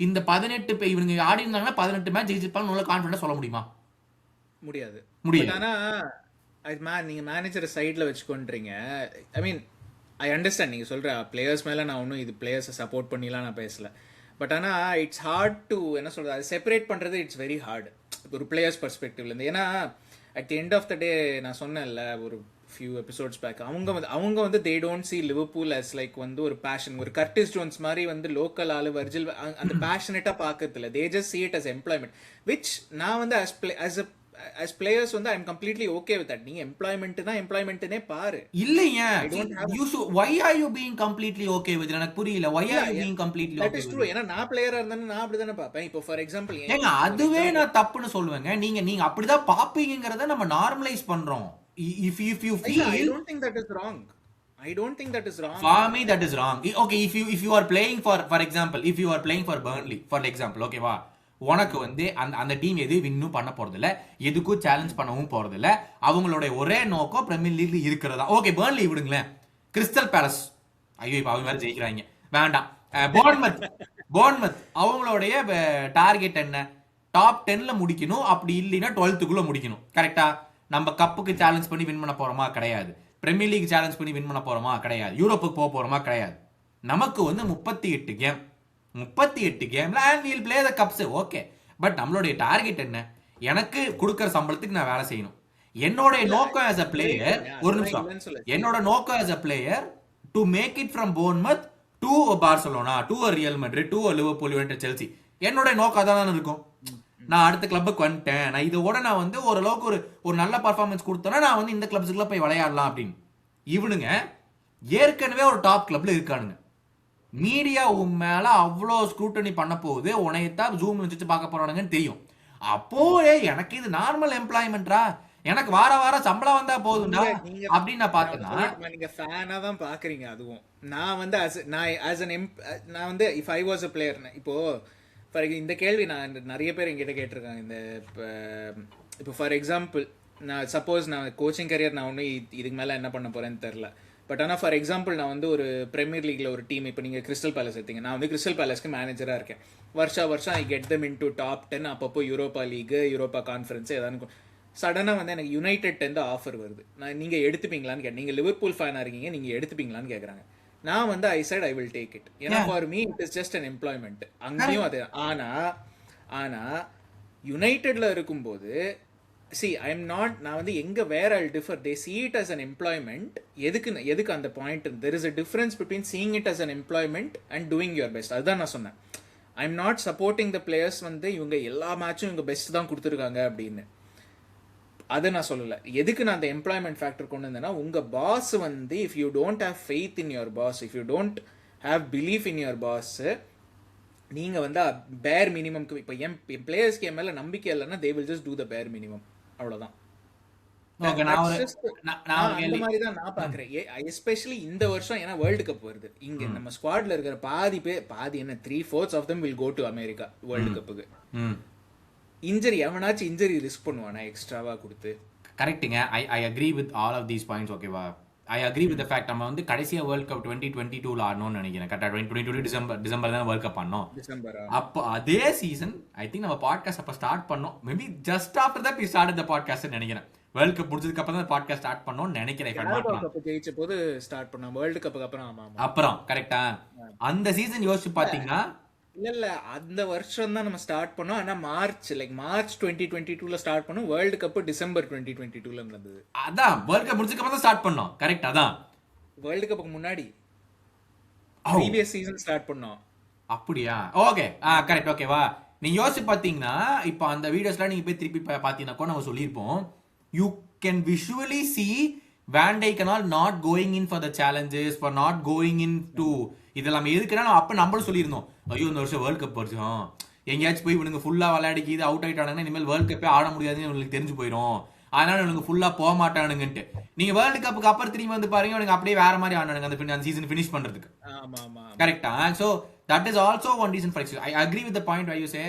Speaker 2: இந்த 18 இவங்க ஆடி இருந்தாங்கன்னா 18 மேட்ச் ஜெயிச்சிருப்பாங்க நல்ல கான்ஃபிடன்ஸ் சொல்ல முடியுமா?
Speaker 1: முடியாது.
Speaker 2: முடியாது.
Speaker 1: ஆனா நீங்க மேனேஜரை சைட்ல வச்சுக்கொண்டீங்க. ஐ மீன் ஐ அண்டர்ஸ்டாண்ட் நீங்க சொல்ற பிளேயர்ஸ் மேல நான் ஒன்றும் இது பிளேயர்ஸை சப்போர்ட் பண்ணிலாம் நான் பேசல. பட் ஆனால் இட்ஸ் ஹார்ட் டு என்ன சொல்கிறது, அது செப்பரேட் பண்ணுறது இட்ஸ் வெரி ஹார்டு ஒரு பிளேயர்ஸ் பர்ஸ்பெக்டிவ்லேருந்து. ஏன்னா at the end of the day நான் சொன்னேன்ல ஒரு ஃபியூ எபிசோட்ஸ் பேக், அவங்க வந்து they don't see Liverpool as like வந்து ஒரு பேஷன், ஒரு கர்டிஸ் ஜோன்ஸ் மாதிரி வந்து லோக்கல் ஆளு வர்ஜில் அந்த பேஷனேட்டாக பார்க்கறதில்ல. They just see it as employment, which நான் வந்து as players வந்து I am completely okay with that. நீ எம்ப்ளாய்மெண்ட்னா எம்ப்ளாய்மெண்ட்னே பாரு.
Speaker 2: இல்லையா, why are you being completely okay with it? எனக்கு புரியல, why are you being completely okay with it?
Speaker 1: ஏன்னா நான் பிளேயரா இருந்தானே நான் அப்படிதானே பாப்பேன். இப்போ ஃபார் எக்ஸாம்பிள்
Speaker 2: ஏங்க அதுவே நான் தப்புன்னு சொல்லுவேங்க. நீங்க அப்படிதான் பாப்பீங்கங்கறத நம்ம நார்மலைஸ் பண்றோம். if you feel
Speaker 1: I don't think that is wrong.
Speaker 2: For me that is wrong. Okay, if you are playing for example, if you are playing for Burnley for example, okay வா, உனக்கு வந்து அந்த team எது வின்னும் பண்ண போறது இல்ல, எதுக்கும் challenge பண்ணவும் போறது இல்ல, அவங்களோட ஒரே நோக்கம் பிரீமியர் லீக்ல இருக்கிறதா. ஓகே பர்ன்லி விடுங்களேன், கிறிஸ்டல் பேலஸ் ஐயோ இப்ப அவங்க வேற ஜெயிக்கிறாங்க வேண்டாம், போர்ன்மத் அவங்களுடைய டார்கெட் என்ன, டாப் 10ல முடிக்கணும், அப்படி இல்லைன்னா 12க்குள்ள முடிக்கணும். கரெக்டா? நம்ம கப்புக்கு சேலஞ்ச் பண்ணி வின் பண்ண போறோமா? கிடையாது. பிரீமியர் லீக் சேலஞ்ச் பண்ணி வின் பண்ண போறோமா? கிடையாது. யூரோப்புக்கு போக போறோமா? கிடையாது. நமக்கு வந்து 38 கேம்ல and we'll play the cups. Okay, but நம்மளுடைய டார்கெட் என்ன? எனக்கு கொடுக்கிற சம்பளத்துக்கு நான் வேலை செய்யணும். என்னோட நோக்கம் as a player, ஒரு நிமிஷம், என்னோட நோக்கம் as a player to make it from Bournemouth to Barcelona to Real Madrid to Liverpool United Chelsea. என்னோட நோக்கம் அதான் இருக்கும். நான் அடுத்த கிளப்புக்கு வந்துட்டேன், நான் இதோட நான் வந்து ஓரளவுக்கு ஒரு நல்ல பர்ஃபார்மன்ஸ் கொடுத்தேன்னா நான் வந்து இந்த கிளப்ஸுக்குள்ள போய் விளையாடலாம் அப்படின்னு. இவனுங்க ஏற்கனவே ஒரு டாப் கிளப்ல இருக்கானுங்க. மீடியா உன் மேல அவ்வளோ ஸ்க்ரூட்டனி பண்ண போகுது, உனையத்தான் ஜூம் வச்சு பார்க்க போறானுங்கன்னு தெரியும். அப்போ எனக்கு இது நார்மல் எம்ப்ளாய்மெண்ட்ரா, எனக்கு வாரம் சம்பளம் வந்தா போதும்டா அப்படின்னு நான் பார்த்தேன்னா
Speaker 1: நீங்க ஃபேனா தான் பாக்குறீங்க. அதுவும் நான் வந்து நான் வந்து if I was a player, இப்போ இந்த கேள்வி நான் நிறைய பேர் என்கிட்ட கேட்டிருக்காங்க. இப்போ ஃபார் எக்ஸாம்பிள் நான் சப்போஸ் நான் கோச்சிங் கரியர் நான் ஒன்றும் இதுக்கு மேலே என்ன பண்ண போறேன்னு தெரில. பட் ஆனால் ஃபார் எக்ஸாம்பிள் நான் வந்து ஒரு பிரீமியர் லீக்ல ஒரு டீம், இப்போ நீங்கள் கிறிஸ்டல் பேலஸ் எடுத்தீங்க, நான் வந்து கிறிஸ்டல் பேலஸ்க்கு மேனேஜராக இருக்கேன். வருஷம் I get them in to top 10. அப்பப்போ யூரோப்பா லீகு, யூரோப்பா கான்ஃபரன்ஸ் ஏதாவது சடனாக வந்து எனக்கு யுனைடெட் ஆஃபர் வருது. நீங்கள் எடுத்துப்பீங்களான்னு கேட்டேன். நீங்கள் லிவர்பூல் ஃபேனாக இருக்கீங்க, நீங்கள் எடுத்துப்பீங்களான்னு கேட்குறாங்க. நான் வந்து I said I will take it. ஏன்னா for me it is just an employment. அங்கேயும் அது. ஆனால் யுனைடெட்ல இருக்கும்போது நான் வந்து எங்க வேற I'll differ. They see it as an employment. எதுக்கு அந்த point? there is a difference between seeing it as an employment and doing your best. அதுதான் நான் சொன்னேன். I'm not supporting the players வந்து இவங்க எல்லா மேட்சும் இவங்க பெஸ்ட் தான் கொடுத்துருக்காங்க அப்படின்னு. அதை நான் சொல்லலை. எதுக்கு நான் அந்த எம்ப்ளாய்மெண்ட் ஃபேக்டர் கொண்டு வந்தேன்னா, உங்க பாஸ் வந்து if you don't have faith in your boss, if you don't have belief in your boss, நீங்க வந்து பேர் மினிமம்க்கு இப்போ என் பிளேயர்ஸ்க்கு என் மேல நம்பிக்கை இல்லைன்னா they will just do the bare minimum. அவ்வளவுதான். அந்த மாதிரி தான் நான் பாக்குறேன். எஸ்பெஷலி இந்த வருஷம், ஏன்னா வேர்ல்டு கப் வருது. இங்க நம்ம ஸ்குவாட்ல இருக்கிற பாதி என்ன 3/4 of them will go to America world கப்புக்கு. இன்ஜரி எவனாச்சும் இன்ஜரி ரிஸ்க் பண்ணுவானா எக்ஸ்ட்ராவா கொடுத்து?
Speaker 2: கரெக்ட்டுங்க. I agree with all of these points. ஓகேவா, I agree with the fact நம்ம வந்து கடைசியா வேர்ல்ட் கப் 2022ல ஆடணும்னு நினைக்கிறேன். கரெக்டா 2022 டிசம்பர் தான் வேர்ல்ட் கப் ஆடணும். அப்போ அதே சீசன் ஐ திங்க் நம்ம பாட்காஸ்ட் அப்ப ஸ்டார்ட் பண்ணோம். Maybe just after that we started the podcast நினைக்கிறேன். வேர்ல்ட் கப் முடிஞ்சதுக்கு அப்புறம் தான் பாட்காஸ்ட் ஸ்டார்ட் பண்ணோம்னு நினைக்கிறேன்.
Speaker 1: ஜெயிச்ச போது ஸ்டார்ட் பண்ணோம். வேர்ல்ட் கப்புக்கு அப்புறம். ஆமா
Speaker 2: அப்புறம் கரெக்டா அந்த சீசன் யோசிச்சு பாத்தீங்கன்னா
Speaker 1: இல்ல அந்த வருஷம் தான் நம்ம ஸ்டார்ட் பண்ணோம். ஆனா மார்ச் 2022ல ஸ்டார்ட் பண்ணோம். வேர்ல்ட் கப் டிசம்பர் 2022ல நடந்தது.
Speaker 2: அதான் வேர்ல்ட் கப் முடிஞ்சதுக்கு அப்புறம் தான் ஸ்டார்ட் பண்ணோம். கரெக்ட். அதான்
Speaker 1: வேர்ல்ட் கப்புக்கு முன்னாடி ப்ரீவியஸ் சீசன் ஸ்டார்ட் பண்ணோம்.
Speaker 2: அப்படியா? Okay, correct. ஓகேவா, நீங்க யோசிச்சு பாத்தீங்கன்னா இப்போ அந்த வீடியோஸ்லாம் நீங்க போய் திருப்பி பாத்தீங்கன்னா கூட நம்ம சொல்லியிருப்போம், you can visually C Van Dijk not going in for the challenges, for not going in to இதெல்லாம் எதுக்குன்னா அப்ப நம்மளும் சொல்லியிருந்தோம், ஐயோ இந்த வருஷம் வேர்ல்ட் கப் வருஷம், எங்கேயாச்சும் போய் இவனுங்க ஃபுல்லா விளையாடிக்கு இது அவுட் ஆயிட்டானுங்கன்னா இனிமேல் வேர்ல்ட் கப்பே ஆட முடியாதுன்னு இவங்களுக்கு தெரிஞ்சு போயிடும், அதனால இவனுக்கு ஃபுல்லா போக மாட்டானுங்கன்ட்டு. நீங்க வேர்ல்டு கப்புக்கு அப்புறம் திரும்பி வந்து பாருங்க இவனுக்கு அப்படியே வேற மாதிரி ஆனானுங்க அந்த சீசன் ஃபினிஷ் பண்றதுக்கு. கரெக்டா? So that is also one reason for excuse. I agree with the point why you say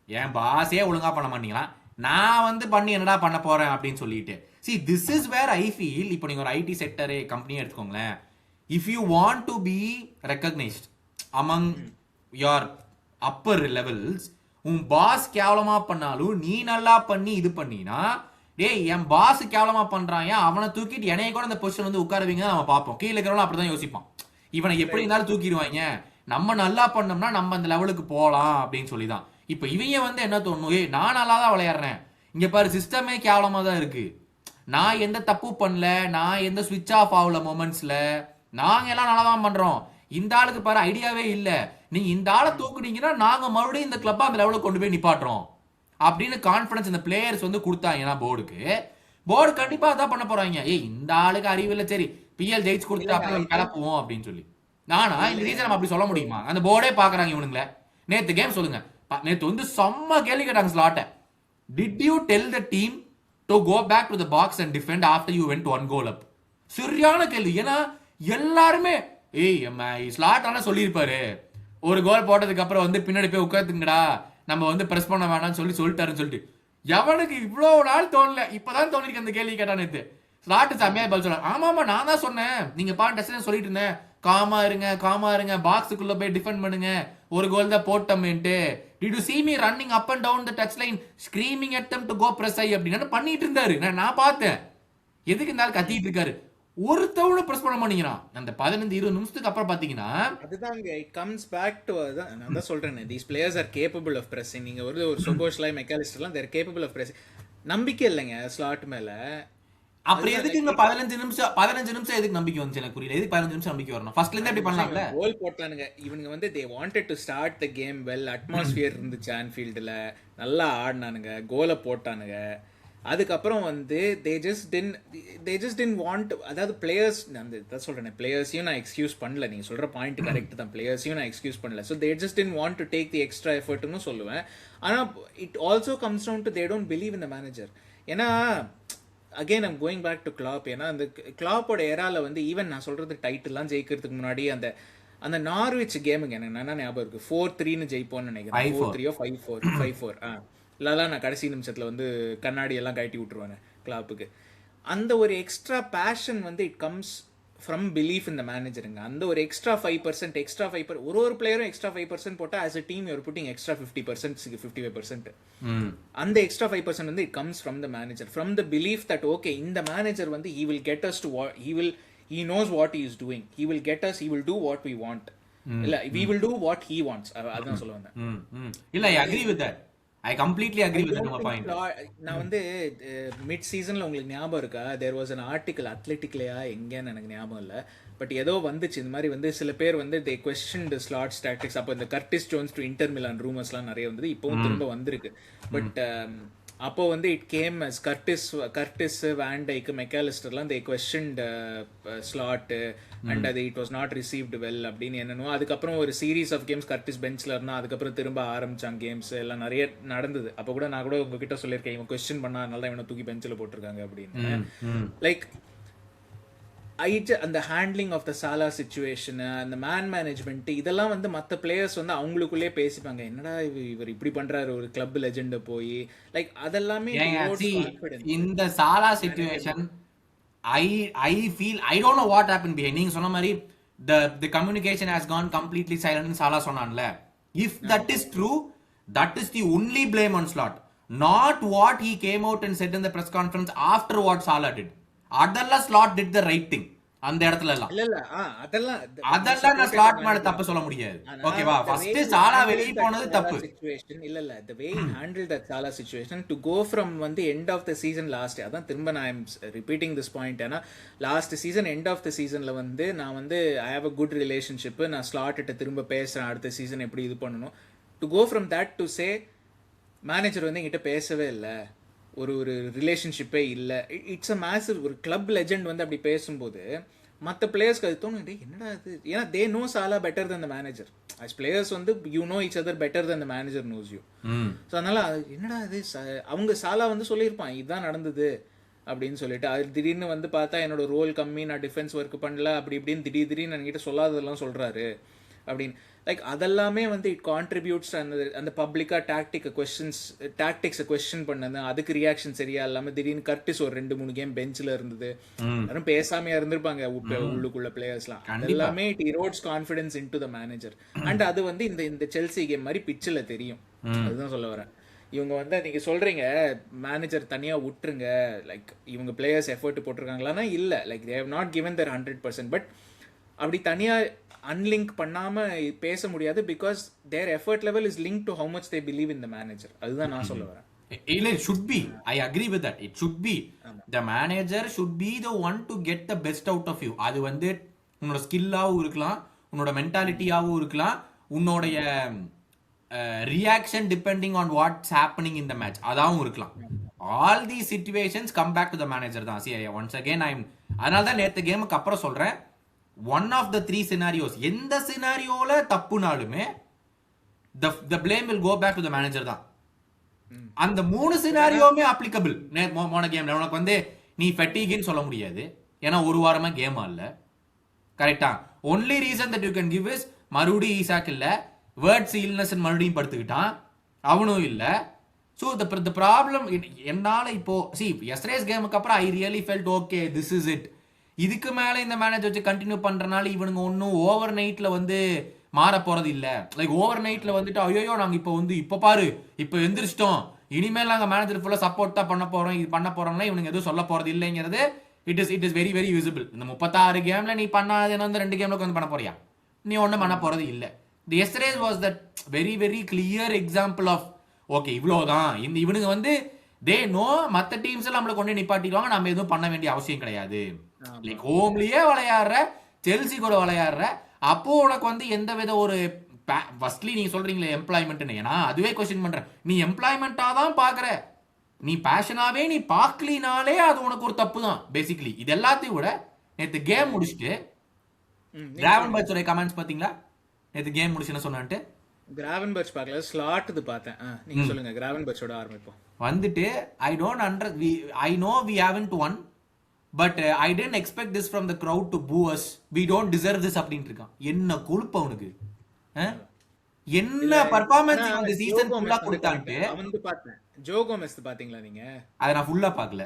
Speaker 2: என் பாஸே ஒழுங்கா பண்ண மாட்டீங்களா, நான் வந்து பண்ணி என்னடா பண்ண போறேன் அப்படின்னு சொல்லிட்டு. See, this is where I feel, இப்போ நீங்க ஒரு ஐடி செக்டர் கம்பெனி எடுத்துக்கோங்களேன், if you want to be recognized among your upper levels, உன் பாஸ் கேவலமா பண்ணாலும் நீ நல்லா பண்ணி இது பண்ணினா, டேய் என் பாஸ் கேவலமா பண்றான் அவனை தூக்கிட்டு என்னைய கூட அந்த பொசிஷன் வந்து உட்காருவீங்க நம்ம பார்ப்போம். கீழே இருக்கிறவங்க அப்படிதான் யோசிப்பான், இவனை எப்படி இருந்தாலும் தூக்கிடுவாங்க, நம்ம நல்லா பண்ணோம்னா நம்ம அந்த லெவலுக்கு போகலாம் அப்படின்னு சொல்லிதான். இப்ப இவங்க வந்து என்ன தோணும், நான் நல்லா தான் விளையாடுறேன், இங்க பாரு சிஸ்டமே கேவலமா தான் இருக்கு, நான் எந்த தப்பு பண்ணல, நான் எந்த ஸ்விட்ச் ஆஃப் ஆகல மொமெண்ட்ஸ்ல, நாங்க எல்லாம் நல்லா தான் பண்றோம், இந்த ஆளுக்கு பாரு ஐடியாவே இல்ல, நீங்க இந்த ஆளை தூக்குனீங்கன்னா நாங்க மறுபடியும் இந்த கிளப்பா அந்த லெவலுக்கு கொண்டு போய் நிப்பாட்டுறோம் அப்படின்னு கான்பிடன்ஸ் இந்த பிளேயர்ஸ் வந்து கொடுத்தாங்கன்னா போர்டு கண்டிப்பா அதான் பண்ண போறாங்க. இந்த ஆளுக்கு அறிவில்லை, சரி பிஎல் ஜெயிச்சு கொடுத்துட்டு அப்புறம் கிளப்புவோம் அப்படின்னு சொல்லி. நானா இந்த ரீசன் நம்ம அப்படி சொல்ல முடியுமா? அந்த போர்டே பாக்குறாங்க இவனுங்களே. நேத்து கேம் சொல்லுங்க, நேத்து வந்து செம்ம கேள்வி கேட்டாங்க ஸ்லாட்ட, did you tell the team to go back to the box and defend after you went 1 goal up? சரியான கேள்வி. ஏன்னா எல்லாருமே ஸ்லாட் ஆனா சொல்லியிருப்பாரு, ஒரு கோல் போட்டதுக்கு அப்புறம் வந்து பின்னாடி போய் உட்காந்துங்கடா, நம்ம வந்து பிரஸ் பண்ண வேணாம்னு சொல்லிட்டாருன்னு சொல்லிட்டு எவனுக்கு இவ்வளவு நாள் தோணல, இப்பதான் தோணிருக்கு அந்த கேள்வி கேட்டா நேத்து. ஸ்லாட் செம்மையா பதில் சொல்ல, ஆமா நான் தான் சொன்னேன், நீங்க பாட்டு சொல்லிட்டு இருந்தேன், காமா இருங்க பாக்ஸுக்குள்ள போய் டிஃபெண்ட் பண்ணுங்க, ஒரு கோல் தான் போட்டோமேன்ட்டு. Did you see me running up and down the touchline screaming at them to go press I அப்படின்னு பண்ணிட்டு இருந்தாரு, நான் பார்த்தேன். எதுக்கு இருந்தாலும் கத்திட்டு இருக்காரு, ஒருத்தவன பிரஸ் பண்ண மாட்டேங்கிறான். அந்த 15-20 நிமிஷத்துக்கு அப்புறம் பாத்தீங்கன்னா
Speaker 1: அதுதாங்க இட் கம்ஸ் பேக் டு நான் தான் சொல்றேன், these players are capable of pressing. நீங்க ஒரு சோபோஸ்லை மெக்காலிஸ்டர்லாம் they are capable of pressing. நம்பிக்கை இல்லைங்க ஸ்லாட் மேல.
Speaker 2: அப்புறம் எதுக்கு இங்க 15 நிமிஷம் எதுக்கு நம்பிக்கை வந்துச்சு எனக்கு புரியல. எதுக்கு 15 நிமிஷம் நம்பிக்கை வரணும்? ஃபர்ஸ்ட்ல இருந்து அப்படி பண்ணலாம்ல.
Speaker 1: கோல் போட்டானுங்க இவனுங்க வந்து they wanted to start the game well. Atmosphere இருந்துச்சு ஆன்ஃபீல்ட்ல, நல்லா ஆடினானுங்க, கோலை போட்டானுங்க. அதுக்கப்புறம் வந்து they just didn't want, அதாவது பிளேயர்ஸ், அந்த இதான் சொல்றேன், பிளேயர்ஸையும் நான் எக்ஸ்கியூஸ் பண்ணல, நீங்க சொல்ற பாயிண்ட் கரெக்ட் தான், பிளேயர்ஸையும் நான் எக்ஸ்கியூஸ் பண்ணல. So they just didn't want to take the extra effortனு சொல்லுவேன். ஆனா it also comes down to they don't believe in the manager. ஏன்னா again I'm going back to club. ஏன்னா அந்த கிளாப்போட ஏரால வந்து ஈவன் நான் சொல்றது டைட்டில்லாம் ஜெயிக்கிறதுக்கு முன்னாடி அந்த நார்விச் கேமுங்க எனக்கு என்ன ஞாபகம் இருக்கு, 4-3 ஜெயிப்போம்னு நினைக்கிறேன், 4-3 5-4 இல்லலாம் நான் கடைசி நிமிஷத்துல வந்து கண்ணாடி எல்லாம் கட்டி விட்டுருவானே கிளாப்புக்கு. அந்த ஒரு எக்ஸ்ட்ரா பேஷன் வந்து இட் கம்ஸ் ஃப்ரம் பிலீஃப் இந்த மேனேஜருங்க. அந்த ஒரு எக்ஸ்ட்ரா 5% ஒரு பிளேயரும் எக்ஸ்ட்ரா 5% போட்டா as a team you're putting extra 50% 55%. அந்த எக்ஸ்ட்ரா 5% வந்து it comes from the manager, from the belief that okay இந்த மேனேஜர் வந்து he will get us to what he knows what he is doing, he will get us, he will do what we want, இல்ல we will do what he wants. அதான் சொல்ல வந்தேன்.
Speaker 2: இல்ல I agree with that. I completely agree with that point.
Speaker 1: நான் வந்து mid சீசன்ல உங்களுக்கு ஞாபகம் இருக்கா, there was an article அத்லெட்டிக்லயா எங்கன்னு எனக்கு ஞாபகம் இல்ல, பட் ஏதோ வந்துச்சு இந்த மாதிரி வந்து சில பேர் வந்து they questioned the slot statistics. அப்போ இந்த Curtis Jones to Inter Milan ரூமர்ஸ்லாம் நிறைய வந்தது, இப்போவும் திரும்ப வந்திருக்கு. பட் அப்போ வந்து it came as Curtis Van Dijk மெக்காலிஸ்டர்லாம் they questioned slot and it was not received well அப்படின்னு என்னன்னோ. அதுக்கப்புறம் ஒரு சீரீஸ் ஆஃப் கேம்ஸ் கர்டிஸ் பெஞ்ச்ல இருந்தா, அதுக்கப்புறம் திரும்ப ஆரம்பிச்சாங்க கேம்ஸ் எல்லாம் நிறைய நடந்தது. அப்போ கூட நான் கூட உங்ககிட்ட சொல்லியிருக்கேன், இவன் கொஸ்டின் பண்ணாதனால தான் இவனை தூக்கி பெஞ்சில் போட்டிருக்காங்க அப்படின்னு. லைக் அந்த ஹேண்ட்லிங் ஆஃப் த சாலா சிச்சுவேஷன், அந்த மேனேஜ்மெண்ட், இதெல்லாம் வந்து மற்ற பிளேயர்ஸ் வந்து அவங்களுக்குள்ளே பேசிப்பாங்க, என்னடா இவர் இப்படி பண்றாரு ஒரு கிளப் லெஜெண்ட போய், லைக் அதெல்லாமே
Speaker 2: இந்த சாலா situation. I feel I don't know what happened behind. நீங்க சொன்ன மாதிரி the communication has gone completely silent ன்னு சாலா சொன்னான்ல. If that is true, that is the only blame on Slot, not what he came out and said in the press conference after what Salah did. அதெல்லாம் Slot did the right thing அந்த இடத்துல எல்லாம்.
Speaker 1: இல்ல அதெல்லாம்
Speaker 2: நான் slot மேல தப்பு சொல்ல முடியாது. ஓகேவா? ஃபர்ஸ்ட் சாலா வெளிய போனது தப்பு.
Speaker 1: இல்ல the way he handled that Salah situation to go from வந்து end of the season last, அதான் திரும்ப நான் repeating this point. ஏன்னா last season end of the seasonல வந்து நான் வந்து I have a good relationship, நான் ஸ்லாட் கிட்ட திரும்ப பேசுறேன் அடுத்த சீசன் எப்படி இது பண்ணணும், to go from that to say manager வந்து என்கிட்ட பேசவே இல்லை, ஒரு ரிலேஷன்ஷிப்பே இல்லை. It's a massive. ஒரு கிளப் லெஜெண்ட் வந்து அப்படி பேசும்போது மற்ற பிளேயர்ஸ்க்கு அது தோணும், என்னடா இது, ஏன்னா they know Salah better than the manager. As players வந்து you know each other better than the manager knows you. So அதனால என்னடா இது, அவங்க சாலா வந்து சொல்லியிருப்பான் இதுதான் நடந்தது அப்படின்னு சொல்லிட்டு, அது திடீர்னு வந்து பார்த்தா என்னோட ரோல் கம்மி, நான் டிஃபென்ஸ் ஒர்க் பண்ணல அப்படி இப்படின்னு திடீர்னு என்கிட்ட சொல்லாததெல்லாம் சொல்கிறாரு அப்படின்னு. லைக் அதெல்லாமே வந்து இட் கான்ட்ரிபியூட்ஸ் அந்த பப்ளிக்காக டாக்டிக்ஸை கொஸ்டின் பண்ணது, அதுக்கு ரியாக்ஷன் சரியா இல்லாமல் திடீர்னு கர்டிஸ் ஒரு 2-3 கேம் பெஞ்சில் இருந்தது, யாரும் பேசாமையா இருந்திருப்பாங்க உள்ளுக்குள்ள பிளேயர்ஸ்லாம். அதெல்லாமே it erodes confidence in to the manager. And அது வந்து இந்த செல்சி கேம் மாதிரி பிச்சில் தெரியும். அதுதான் சொல்ல வரேன். இவங்க வந்து நீங்க சொல்றீங்க மேனேஜர் தனியா விட்டுருங்க, லைக் இவங்க பிளேயர்ஸ் எஃபர்ட் போட்டிருக்காங்களான்னா இல்லை, like they have not given their 100%. But அப்படி தனியா அன்லிங்க் பண்ணாம பேச முடியாது, because their effort level is link to how much they believe in the manager. அதுதான் நான் சொல்ல வரேன்.
Speaker 2: இல்ல, it should be, I agree with that. It should be the manager should be the one to get the best out of you. அது வந்து உன்னோட ஸ்கில்லாவும் இருக்கலாம், உன்னோட மென்டாலிட்டியாவும் இருக்கலாம், உன்னோடைய reaction depending on what's happening in the match அதாவும் இருக்கலாம். All the situations come back to the manager தான். சரி, ஒன்ஸ் அகேன் அதனால தான் நேற்று கேமுக்கு அப்புறம் சொல்றேன், ஒன் ஆஃப் த 3 சினாரியோஸ், எந்த சினாரியோல தப்புனாலுமே the blame will go back to the manager தான். அந்த 3 சினாரியோமே அப்ளிகபிள். போன கேம்ல உனக்கு வந்து நீ ஃபெட்டிக்னு சொல்ல முடியாது, ஏன்னா ஒரு வாரமா கேம் ஆடல. கரெக்டா? Only reason that you can give is மறுபடியும் ஈசாக் இல்ல, வேர்ட்ஸ் இல்னஸ் மறுபடியும் படுத்துக்கிட்டான், அவனும் இல்ல. ஸோ த ப்ராப்ளம் என்னால இப்போ எஸ்டர்டேஸ் கேமுக்கு அப்புறம் I really felt okay, this is it. இதுக்கு மேல இந்த மேனேஜ் வச்சு கண்டினியூ பண்றனால இவனுங்க ஒன்னும் ஓவர் நைட்ல வந்து மாற போறது இல்ல. லைக் ஓவர் நைட்ல வந்துட்டு ஐயோ நாங்க இப்போ வந்து இப்ப பாரு இப்ப எந்திரிச்சிட்டோம், இனிமேல் நாங்க மேனேஜர் ஃபுல்லா சப்போர்ட் தான் பண்ண போறோம், இது பண்ண போறோம்னா இவனுங்க எதுவும் சொல்ல போறது இல்லைங்கிறது it is very very visible. இந்த 36 கேம்ல நீ பண்ணாத வந்து 2 கேம்ல வந்து பண்ண போறியா? நீ ஒன்னும் பண்ண போறது இல்ல. Yesterday was that very very clear example of okay இவ்வளவுதான். இந்த இவனுங்க வந்து தே நோ மற்ற டீம்ஸ் எல்லாம் நம்மளை கொண்டு நிப்பாட்டிடுவாங்க, நம்ம எதுவும் பண்ண வேண்டிய அவசியம் கிடையாது. லைக் ஹோம்லயே விளையாடுற, செல்சி கூட விளையாடுற, அப்போ உனக்கு வந்து எந்த வித ஒரு ஃபர்ஸ்ட்லி நீங்க சொல்றீங்களே எம்ப்ளாய்மெண்ட்னு, ஏன்னா அதுவே கொஸ்டின் பண்ற, நீ எம்ப்ளாய்மெண்டா தான் பாக்குற, நீ பேஷனாவே நீ பார்க்கலினாலே அது உனக்கு ஒரு தப்பு தான் பேசிக்கலி. இது எல்லாத்தையும் விட நேற்று கேம் முடிச்சுட்டு கிராவன்பர்ச்சோட கமெண்ட்ஸ் பாத்தீங்களா? நேற்று கேம் முடிச்சு என்ன சொன்னான்ட்டு
Speaker 1: கிராவன்பர்ச் பார்க்கல, ஸ்லாட் இது பார்த்தேன். நீங்க சொல்லுங்க, கிராவன்பர்ச்சோட ஆரம்பிப்போம்.
Speaker 2: வந்துட்டு I know we haven't won, but I didn't expect this from the crowd to boo us. We don't deserve this அப்படினு இருக்கான். என்ன கொழுப்பு அவனுக்கு, என்ன பெர்ஃபார்மன்ஸ் இந்த சீசன் ஃபுல்லா கொடுத்தான்ட்டு.
Speaker 1: அவன் பார்த்தேன் ஜோ கோமெஸ் பாத்தீங்களா நீங்க?
Speaker 2: அத நான் ஃபுல்லா பார்க்கல,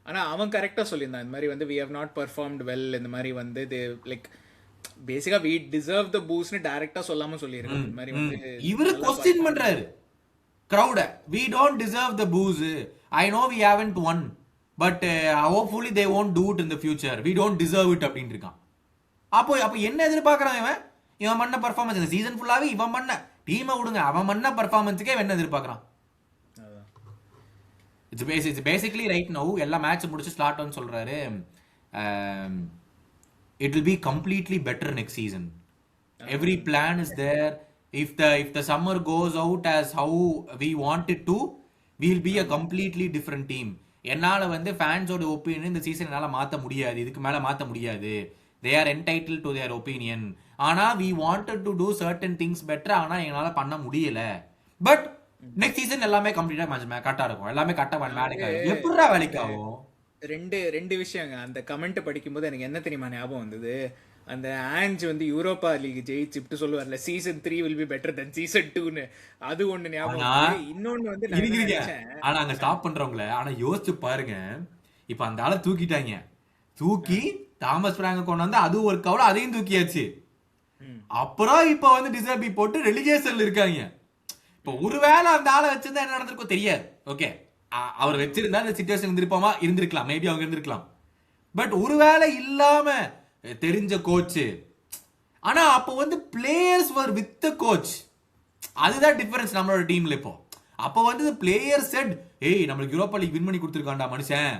Speaker 1: ஆனா அவன் கரெக்டா சொல்லியிருந்தான் இந்த மாதிரி வந்து we have not performed well, இந்த மாதிரி வந்து லைக் பேசிக்கா we deserve the boost னு டைரக்டா சொல்லாம சொல்லிருக்கான். இந்த மாதிரி வந்து
Speaker 2: இவரு क्वेश्चन பண்றாரு crowd, we don't deserve the boost, I know we haven't won, but hopefully they won't do it in the future, we don't deserve it அப்படினு இருக்கான். அப்போ என்ன எதிர்பார்க்கறான் இவன் பண்ண பெர்ஃபார்மன்ஸ் இந்த சீசன் ஃபுல்லாவே இவன் பண்ண டீமை விடுங்க, அவன் பண்ண பெர்ஃபார்மன்ஸ்க்கே என்ன எதிர்பார்க்கறான்? It's basically right now எல்லா மேட்ச் முடிச்சு ஸ்லாட் ஆன் சொல்றாரு, it will be completely better next season, every plan is there, if the summer goes out as how we want it to, we will be a completely different team. என்னால வந்து ஃபேன்ஸோட opinion இந்த season என்னால மாத்த முடியாது, இதுக்கு மேல மாத்த முடியாது, they are entitled to their opinion, ஆனா we wanted to do certain things better, ஆனா என்னால பண்ண முடியல, பட் நெக்ஸ்ட் சீசன் எல்லாமே கம்ப்ளீட்டா மேட்ச் கரெக்டா இருக்கும், எல்லாமே கரெக்டா வேலைக்கு எப்படிடா வேலைக்கு ஆகும்?
Speaker 1: ரெண்டு விஷயங்க. அந்த கமெண்ட் படிக்கும்போது எனக்கு என்ன தெரியுமா ஞாபகம் வந்தது, அந்த ஆஞ்ச் வந்து யூரோப்பா லீக் ஜெயிச்சுட்டு சொல்லுவார்ல season 3 will be better than season 2னு, அது ஒண்ணு ஞாபகம். இன்னொன்னு வந்து
Speaker 2: ஆனா அங்க ஸ்டாப் பண்றவங்கள ஆனா யோசிச்சு பாருங்க, இப்ப அந்த ஆளை தூக்கி தாமஸ் பிராங்க கொண்டு வந்து அது ஒரு கவலை, அதையும் தூக்கியாச்சு. அப்புறம் இப்ப வந்து டிசர்பி போட்டு ரெலிகேஷன்ல இருக்காங்க. இப்ப ஒருவேளை அந்த ஆளை வச்சிருந்தா என்ன நடந்திருக்கோ தெரியாது. ஓகே, அவர் வச்சிருந்தா இந்த சிச்சுவேஷன் இருந்திருக்கலாம், மேபி அவங்க இருந்திருக்கலாம். பட் ஒருவேளை இல்லாம தெரிஞ்ச கோச், ஆனா அப்போ வந்து players were with the coach, அதுதான் டிஃபரன்ஸ் நம்மளோட டீம்ல. இப்போ அப்போ வந்து பிளேயர் செட், ஏய் நம்மளுக்கு யூரோப்பா லீக் வின் பண்ணி கொடுத்துருக்கான்டா மனுஷன்,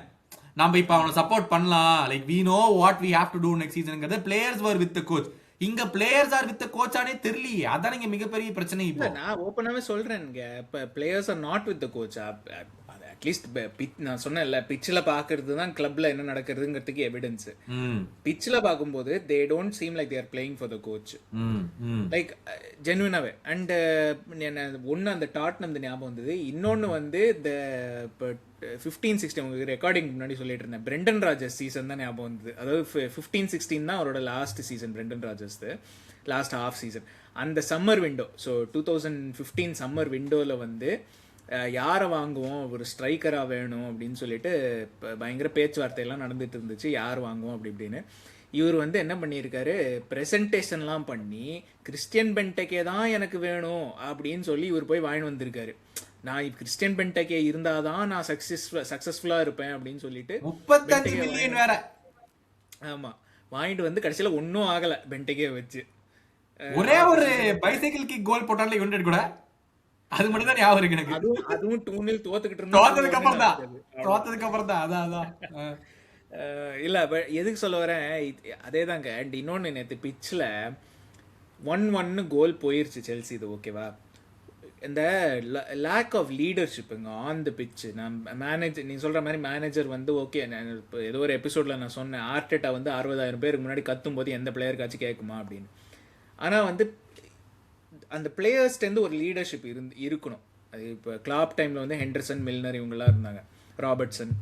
Speaker 2: நம்ம இப்ப அவனை சப்போர்ட் பண்ணலாம், like we know what we have to do next seasonங்கிறது players were with the coach. இங்க பிளேயர்ஸ் ஆர் வித் த கோச்சானே தெரியலையே, அதான் இங்க மிகப்பெரிய பிரச்சனை. இப்போ
Speaker 1: நான் ஓப்பனாவே சொல்றேன், இப்ப players R not with the coach. At least நான் சொன்னேன்ல பிச்சில் பார்க்கறது தான் கிளப்ல என்ன நடக்கிறதுங்கிறதுக்கு எவிடன்ஸ். பிச்சில் பார்க்கும்போது they don't seem like they're playing for the coach, like ஜென்வினாவே. அண்ட் ஒன்று அந்த டாட்னம் இந்த ஞாபகம் வந்தது. இன்னொன்று வந்து இந்த இப்போ 15-16 உங்களுக்கு ரெக்கார்டிங் முன்னாடி சொல்லிட்டு இருந்தேன், பிரெண்டன் ராஜர்ஸ் சீசன் தான் ஞாபகம் வந்தது. அதாவது 15-16 தான் அவரோட last season, Brendan Rodgers last half season. அந்த சம்மர் விண்டோ, ஸோ 2015 சம்மர் விண்டோவில் வந்து யாரை வாங்குவோம், ஒரு ஸ்ட்ரைக்கராக வேணும் அப்படின்னு சொல்லிட்டு பயங்கர பேச்சுவார்த்தையெல்லாம் நடந்துட்டு இருந்துச்சு, யார் வாங்குவோம் அப்படி இப்படின்னு. இவர் வந்து என்ன பண்ணியிருக்காரு, ப்ரெசன்டேஷன்லாம் பண்ணி கிறிஸ்டியன் பென்டெக்கே தான் எனக்கு வேணும் அப்படின்னு சொல்லி இவர் போய் வாங்கிட்டு வந்திருக்காரு. நான் கிறிஸ்டியன் பென்டெக்கே இருந்தாதான் நான் சக்ஸஸ்ஃபுல்லாக இருப்பேன் அப்படின்னு சொல்லிட்டு
Speaker 2: 35 மில்லியன் வேற.
Speaker 1: ஆமாம், வாங்கிட்டு வந்து கடைசியில் ஒன்றும் ஆகலை பென்டெக்கே வச்சு.
Speaker 2: ஒரே ஒரு பைசைக்கிள் கிக் கோல் போட்டாலே யுனைடெட் கூட, அது மட்டும் தான் ஞாபகம் இருக்கு எனக்கு.
Speaker 1: அதுவும் 2-0
Speaker 2: தோத்ததுக்கு அப்புறம் தான் அதான்
Speaker 1: இல்ல. எதுக்கு சொல்ல வரேன், அதேதாங்க. அண்ட் இன்னொன்னு, நேற்று பிச்சில் 1-1 கோல் போயிருச்சு செல்சி, இது ஓகேவா. இந்த லேக் ஆஃப் லீடர்ஷிப்புங்க ஆன் த பிச்சு. நான் மேனேஜர், நீ சொல்ற மாதிரி மேனேஜர் வந்து ஓகே, நான் இப்போ ஏதோ ஒரு எபிசோட்ல நான் சொன்னேன், ஆர்டெட்டா வந்து 60,000 பேருக்கு முன்னாடி கத்தும் போது எந்த பிளேயருக்காச்சும் கேட்குமா அப்படின்னு. ஆனால் வந்து அந்த பிளேயர்ஸ்டேருந்து ஒரு லீடர்ஷிப் இருக்கணும். அது இப்போ கிளாப் டைமில் வந்து ஹெண்டர்சன், மில்னர் இவங்கெல்லாம் இருந்தாங்க, ராபர்ட்சன்.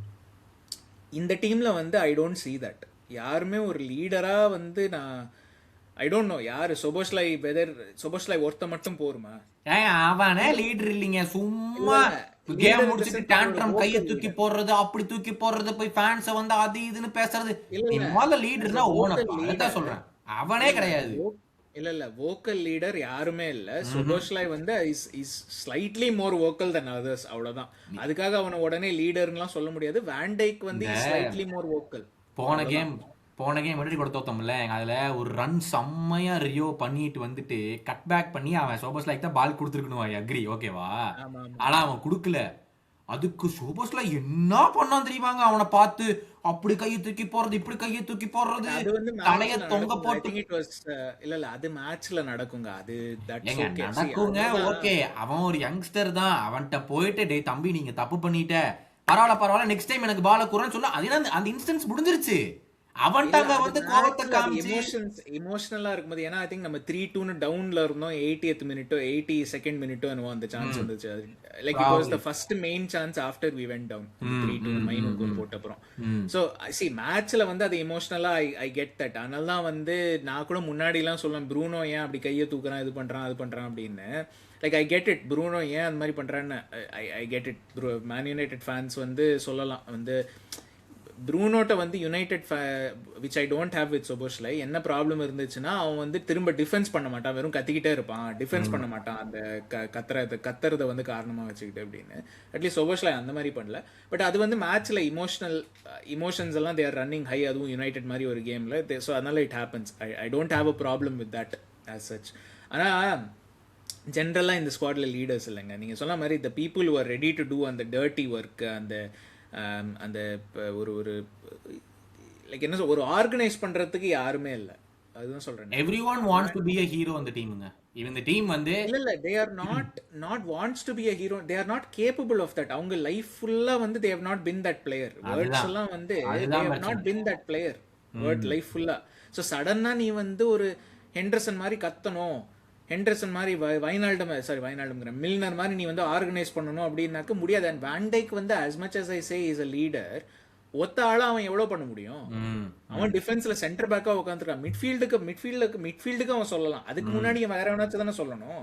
Speaker 1: இந்த டீமில் வந்து ஐ டோன்ட் சீ தட். யாருமே ஒரு லீடராக வந்து நான் ஐ டோன்ட் நோ யார். சொபோஸ்லாய் ஒருத்த மட்டும் போருமா?
Speaker 2: அவனே லீடர் இல்லைங்க, சும்மா கேம் முடிச்சிட்டு டான்ட்ரம் கையை தூக்கி போடுறது, அப்படி தூக்கி போடுறது, போய் ஃபேன்ஸை வந்து அது இதுன்னு பேசுறது. முதல்ல லீடர்னா ஓனர், அதான் சொல்றேன், அவனே கிடையாது.
Speaker 1: இல்ல வோக்கல் லீடர் யாருமே இல்ல. சுபோஸ்லாய் வந்து is slightly more vocal then others, அவ்வளவுதான். அதுக்காக அவனை உடனே லீடர்லாம் சொல்ல முடியாது. வான் டைக் வந்து ஸ்லைட்லி மோர் வோக்கல்.
Speaker 2: போன கேம் முன்னாடி கூட தோத்தோம்ல, அதுல ஒரு ரன் செம்மையா ரியோ பண்ணிட்டு வந்துட்டு கட் பேக் பண்ணி அவன் சோபோஸ்லாய்க்கு தான் பால் கொடுத்துருக்கணும், ஐ அக்ரி, ஓகேவா. ஆனா அவன் கொடுக்கல. அதுக்கு சோபோஸ்லாய் என்ன பண்ணான் தெரியுமாங்க, அவனை பார்த்து அப்படி கையை தூக்கி போறது, இப்படி கையை தூக்கி போடுறது, தலைய தொங்க போட்டு.
Speaker 1: இல்ல அது மேட்ச்ல நடக்குங்க, அது
Speaker 2: நடக்குங்க, ஓகே. அவன் ஒரு யங்ஸ்டர் தான், அவன்கிட்ட போயிட்டு டேய் தம்பி நீங்க தப்பு பண்ணிட்ட, பரவாயில்ல நெக்ஸ்ட் டைம் எனக்கு பால குறன்னு சொல்ல, அது அந்த இன்ஸ்டன்ஸ் முடிஞ்சிருச்சு. அவன்டாங்க வந்து கோவத்தை காமிச்சு
Speaker 1: எமோஷனலா இருக்கும்போது. ஏன்னா ஐ திங்க் நம்ம 3-2 டவுன்ல இருந்தோம், 80th மினிட்டோ 82nd மினிட்டோ என்னவோ அந்த சான்ஸ் வந்துச்சு. Like it was the first main chance after we went down 3-2 minus goal போட்ட அப்புறம். சோ see மேட்ச்ல வந்து அது எமோஷனலா ஐ கெட் தட். அதனால தான் வந்து நான் கூட முன்னாடி எல்லாம் சொல்லுவேன், ப்ரூனோ ஏன் அப்படி கையை தூக்குறான், இது பண்றான் அது பண்றான் அப்படின்னு. Like I get it, Bruno ஏன் அந்த மாதிரி பண்றான்னு I get it. Man United fans வந்து சொல்லலாம் வந்து ப்ரூனோட்ட வந்து United which I don't have with Szoboszlai என்ன ப்ராப்ளம் இருந்துச்சுன்னா, அவன் வந்து திரும்ப டிஃபென்ஸ் பண்ண மாட்டான், வெறும் கத்திக்கிட்டே இருப்பான், டிஃபென்ஸ் பண்ண மாட்டான், அந்த கத்துறதை வந்து காரணமாக வச்சுக்கிட்டு அப்படின்னு. அட்லீஸ்ட் சொபோஸ்லை அந்த மாதிரி பண்ணல. பட் அது வந்து மேட்ச்ல இமோஷன்ஸ் எல்லாம் தேர் ரன்னிங் ஹை, அதுவும் யுனைடெட் மாதிரி ஒரு கேம்ல. ஸோ அதனால it happens. I don't have a problem with that as such. ஆனால் ஜென்ரலாக இந்த ஸ்குவாட்ல லீடர்ஸ் இல்லைங்க. நீங்கள் சொன்ன மாதிரி the people who are ready to do அந்த டர்ட்டி ஒர்க், அந்த ஒரு லைக் என்ன ஒரு ஆர்கனைஸ் பண்றதுக்கு யாருமே இல்ல. அதுதான் சொல்றேன்.
Speaker 2: everyone wants to be a hero in the teamங்க. even the team வந்து
Speaker 1: இல்ல they are not wants to be a hero, they are not capable of that. அவங்க லைஃப் ஃபுல்லா வந்து they have not been that player. words எல்லாம் வந்து they have not been that player word life ஃபுல்லா. So சடனா நீ வந்து ஒரு ஹெண்டர்சன் மாதிரி கத்தணும், ஹெண்டர்சன் மாதிரி வைனால்டம் மில்னர் மாதிரி நீ வந்து ஆர்கனைஸ் பண்ணணும் அப்படின்னாக்க முடியாது. அண்ட் வான் டைக் வந்து as much as I say is a leader, ஒத்த ஆளா அவன் எவ்வளவு பண்ண முடியும்? அவன் டிஃபென்ஸ்ல சென்டர் பேக்கா உட்காந்துருக்கான். மிட்ஃபீல்டுக்கு அவன் சொல்லலாம், அதுக்கு முன்னாடி வேற எவனாச்சும் தானே சொல்லணும்.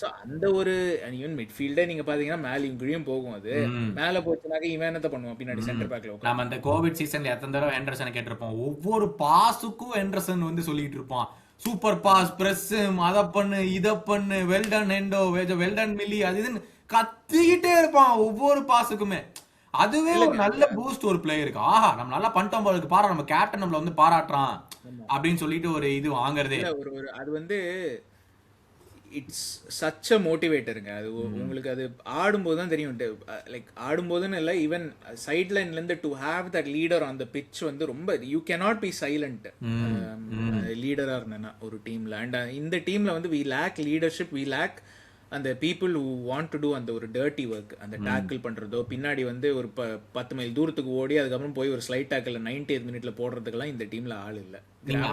Speaker 1: சோ அந்த ஒரு ஈவன் மிட்ஃபீல்டே நீங்க பாத்தீங்கன்னா மேல இங்கேயும் போகும். அது மேல போச்சுனாக்க இவன் என்னத்த பண்ணுவான் பின்னாடி சென்டர் பேக்ல.
Speaker 2: நம்ம அந்த கோவிட் சீசன்ல எத்தனை தடவை ஹெண்டர்சனை கேட்டிருப்போம். ஒவ்வொரு பாஸுக்கும் ஹெண்டர்சன் வந்து சொல்லிட்டு இருப்பான், சூப்பர் பாஸ், பிரஸ், அத பண்ணு இத பண்ணு, வெல்டன் ஹெண்டோ, வெல்டன் மில்லி, அது இதுன்னு கத்திக்கிட்டே இருப்பான் ஒவ்வொரு பாஸுக்குமே. அதுவே ஒரு நல்ல பூஸ்ட் ஒரு பிளேயருக்கு. ஆஹா நம்ம நல்லா பண்ணிட்டோம் போல இருக்கு, பாரா நம்ம கேப்டன் நம்மள வந்து பாராட்டுறான் அப்படின்னு சொல்லிட்டு ஒரு இது வாங்குறதே
Speaker 1: அது வந்து இட்ஸ் சச் அ மோட்டிவேட்டருங்க. அது உங்களுக்கு அது ஆடும்போது தான் தெரியும். லைக் ஆடும்போதுன்னு இல்லை, ஈவன் சைட் லைன்லேருந்து to have that leader on the pitch வந்து ரொம்ப யூ கேனாட் பி சைலண்ட் லீடராக இருந்தேன்னா ஒரு டீமில். அண்ட் இந்த டீமில் வந்து we lack leadership, we lack அந்த people who want to do அந்த ஒரு டர்ட்டி ஒர்க், அந்த டேக்கிள் பண்ணுறதோ பின்னாடி வந்து ஒரு 10 மைல் தூரத்துக்கு ஓடி அதுக்கப்புறம் போய் ஒரு ஸ்லைட் டேக்கிள் 98th மினிட்ல போடுறதுக்கெல்லாம் இந்த டீமில் ஆள் இல்லை.
Speaker 2: நீங்க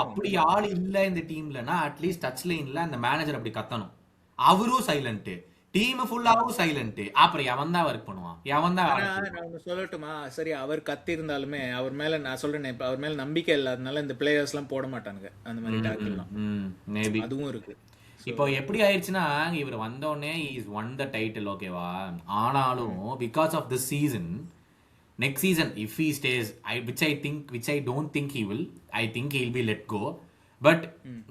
Speaker 2: அப்படி ஆள் இல்ல இந்த டீம்லனா அட்லீஸ்ட் டச் லைன்ல அந்த மேனேஜர் அப்படி கத்தணும். அவரும் சைலண்ட், டீம் ஃபுல்லாவும் சைலண்ட். அப்புறம் எவன் தான் ஒர்க் பண்ணுவான்? எவன் தான்?
Speaker 1: நான் ஒன்று சொல்லட்டுமா, சரி அவர் கத்தி இருந்தாலுமே அவர் மேல நான் சொல்றேன், இப்போ அவர் மேல நம்பிக்கை இல்லாதனால இந்த பிளேயர்ஸ்லாம் போட மாட்டானுங்க அந்த மாதிரி டேக்கிள்லாம்.
Speaker 2: மேபி
Speaker 1: அதுவும் இருக்கு.
Speaker 2: இப்போ எப்படி ஆயிடுச்சுன்னா, இவர் வந்தோடனே இஸ் ஒன் த டைட்டில், ஓகேவா? ஆனாலும் because of this season, next season if he stays, which I don't think he will, I think he'll be let go, but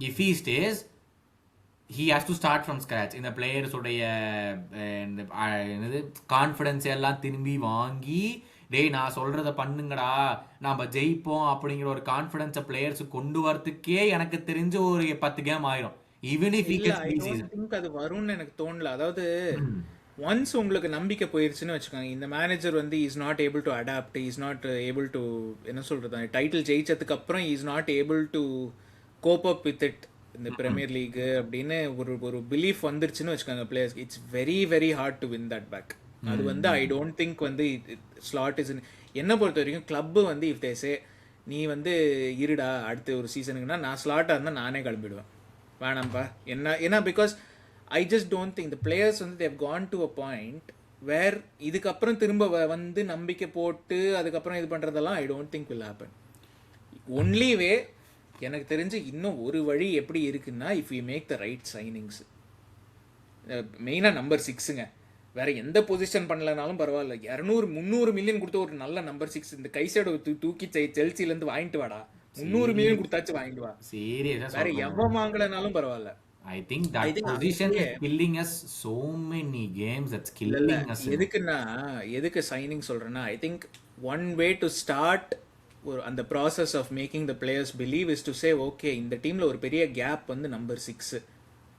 Speaker 2: if he stays he has to start from scratch. இந்த players உடைய confidence எல்லாம் திரும்பி வாங்கி, டேய் நான் சொல்றத பண்ணுங்கடா நாம ஜெயிப்போம் அப்படிங்கிற ஒரு கான்ஃபிடன்ஸை பிளேயர்ஸ் கொண்டு வரதுக்கே எனக்கு தெரிஞ்ச ஒரு 10 கேம் ஆயிரும். Even if he gets this season,
Speaker 1: அது வரும்னு எனக்கு தோணல. அதாவது ஒன்ஸ் உங்களுக்கு நம்பிக்கை போயிருச்சுன்னு வச்சுக்கோங்க, இந்த மேனேஜர் வந்து is not able to adapt, is not able to என்ன சொல்றது, டைட்டில் ஜெயிச்சதுக்கு அப்புறம் is not able to cope up with it இந்த பிரீமியர் லீக் அப்படின்னு ஒரு பிலீஃப் வந்துருச்சுன்னு வச்சுக்கோங்க பிளேயர்ஸ்க்கு, it's very very hard to win that back. அது வந்து ஐ டோன்ட் திங்க் வந்து ஸ்லாட் இஸ் என்ன பொறுத்த வரைக்கும் கிளப்பு வந்து இஃப் தேசே நீ வந்து இருடா அடுத்த ஒரு சீசனுக்குன்னா நான் ஸ்லாட்டாக இருந்தால் நானே கிளம்பிடுவேன், வேணாம்ப்பா ஏன்னா because I just don't think the players வந்து they've gone to a point where இதுக்கப்புறம் திரும்ப வந்து நம்பிக்கை போட்டு அதுக்கப்புறம் இது பண்ணுறதெல்லாம் I don't think will happen. Only way எனக்கு தெரிஞ்சு இன்னும் ஒரு வழி எப்படி இருக்குன்னா, if we make the right signings, மெயினாக நம்பர் 6ங்க, வேற எந்த பொசிஷன் பண்ணலனாலும் பரவாயில்ல, 200-300 மில்லியன் கொடுத்து ஒரு நல்ல நம்பர் 6 இந்த கைசைடு தூக்கி செல்சிலேருந்து வாங்கிட்டு வாடா, 300 மில்லியன் கொடுத்தாச்சு வாங்கிட்டு வா, வேற எவ்வளோ வாங்கலனாலும் பரவாயில்ல.
Speaker 2: I think that position is killing us so many games. That's killing us.
Speaker 1: எதுக்கு சைனிங் சொல்றேன்னா, I think one way to start அந்த process of making the players believe is to say okay இந்த டீம்ல ஒரு பெரிய கேப் வந்து number 6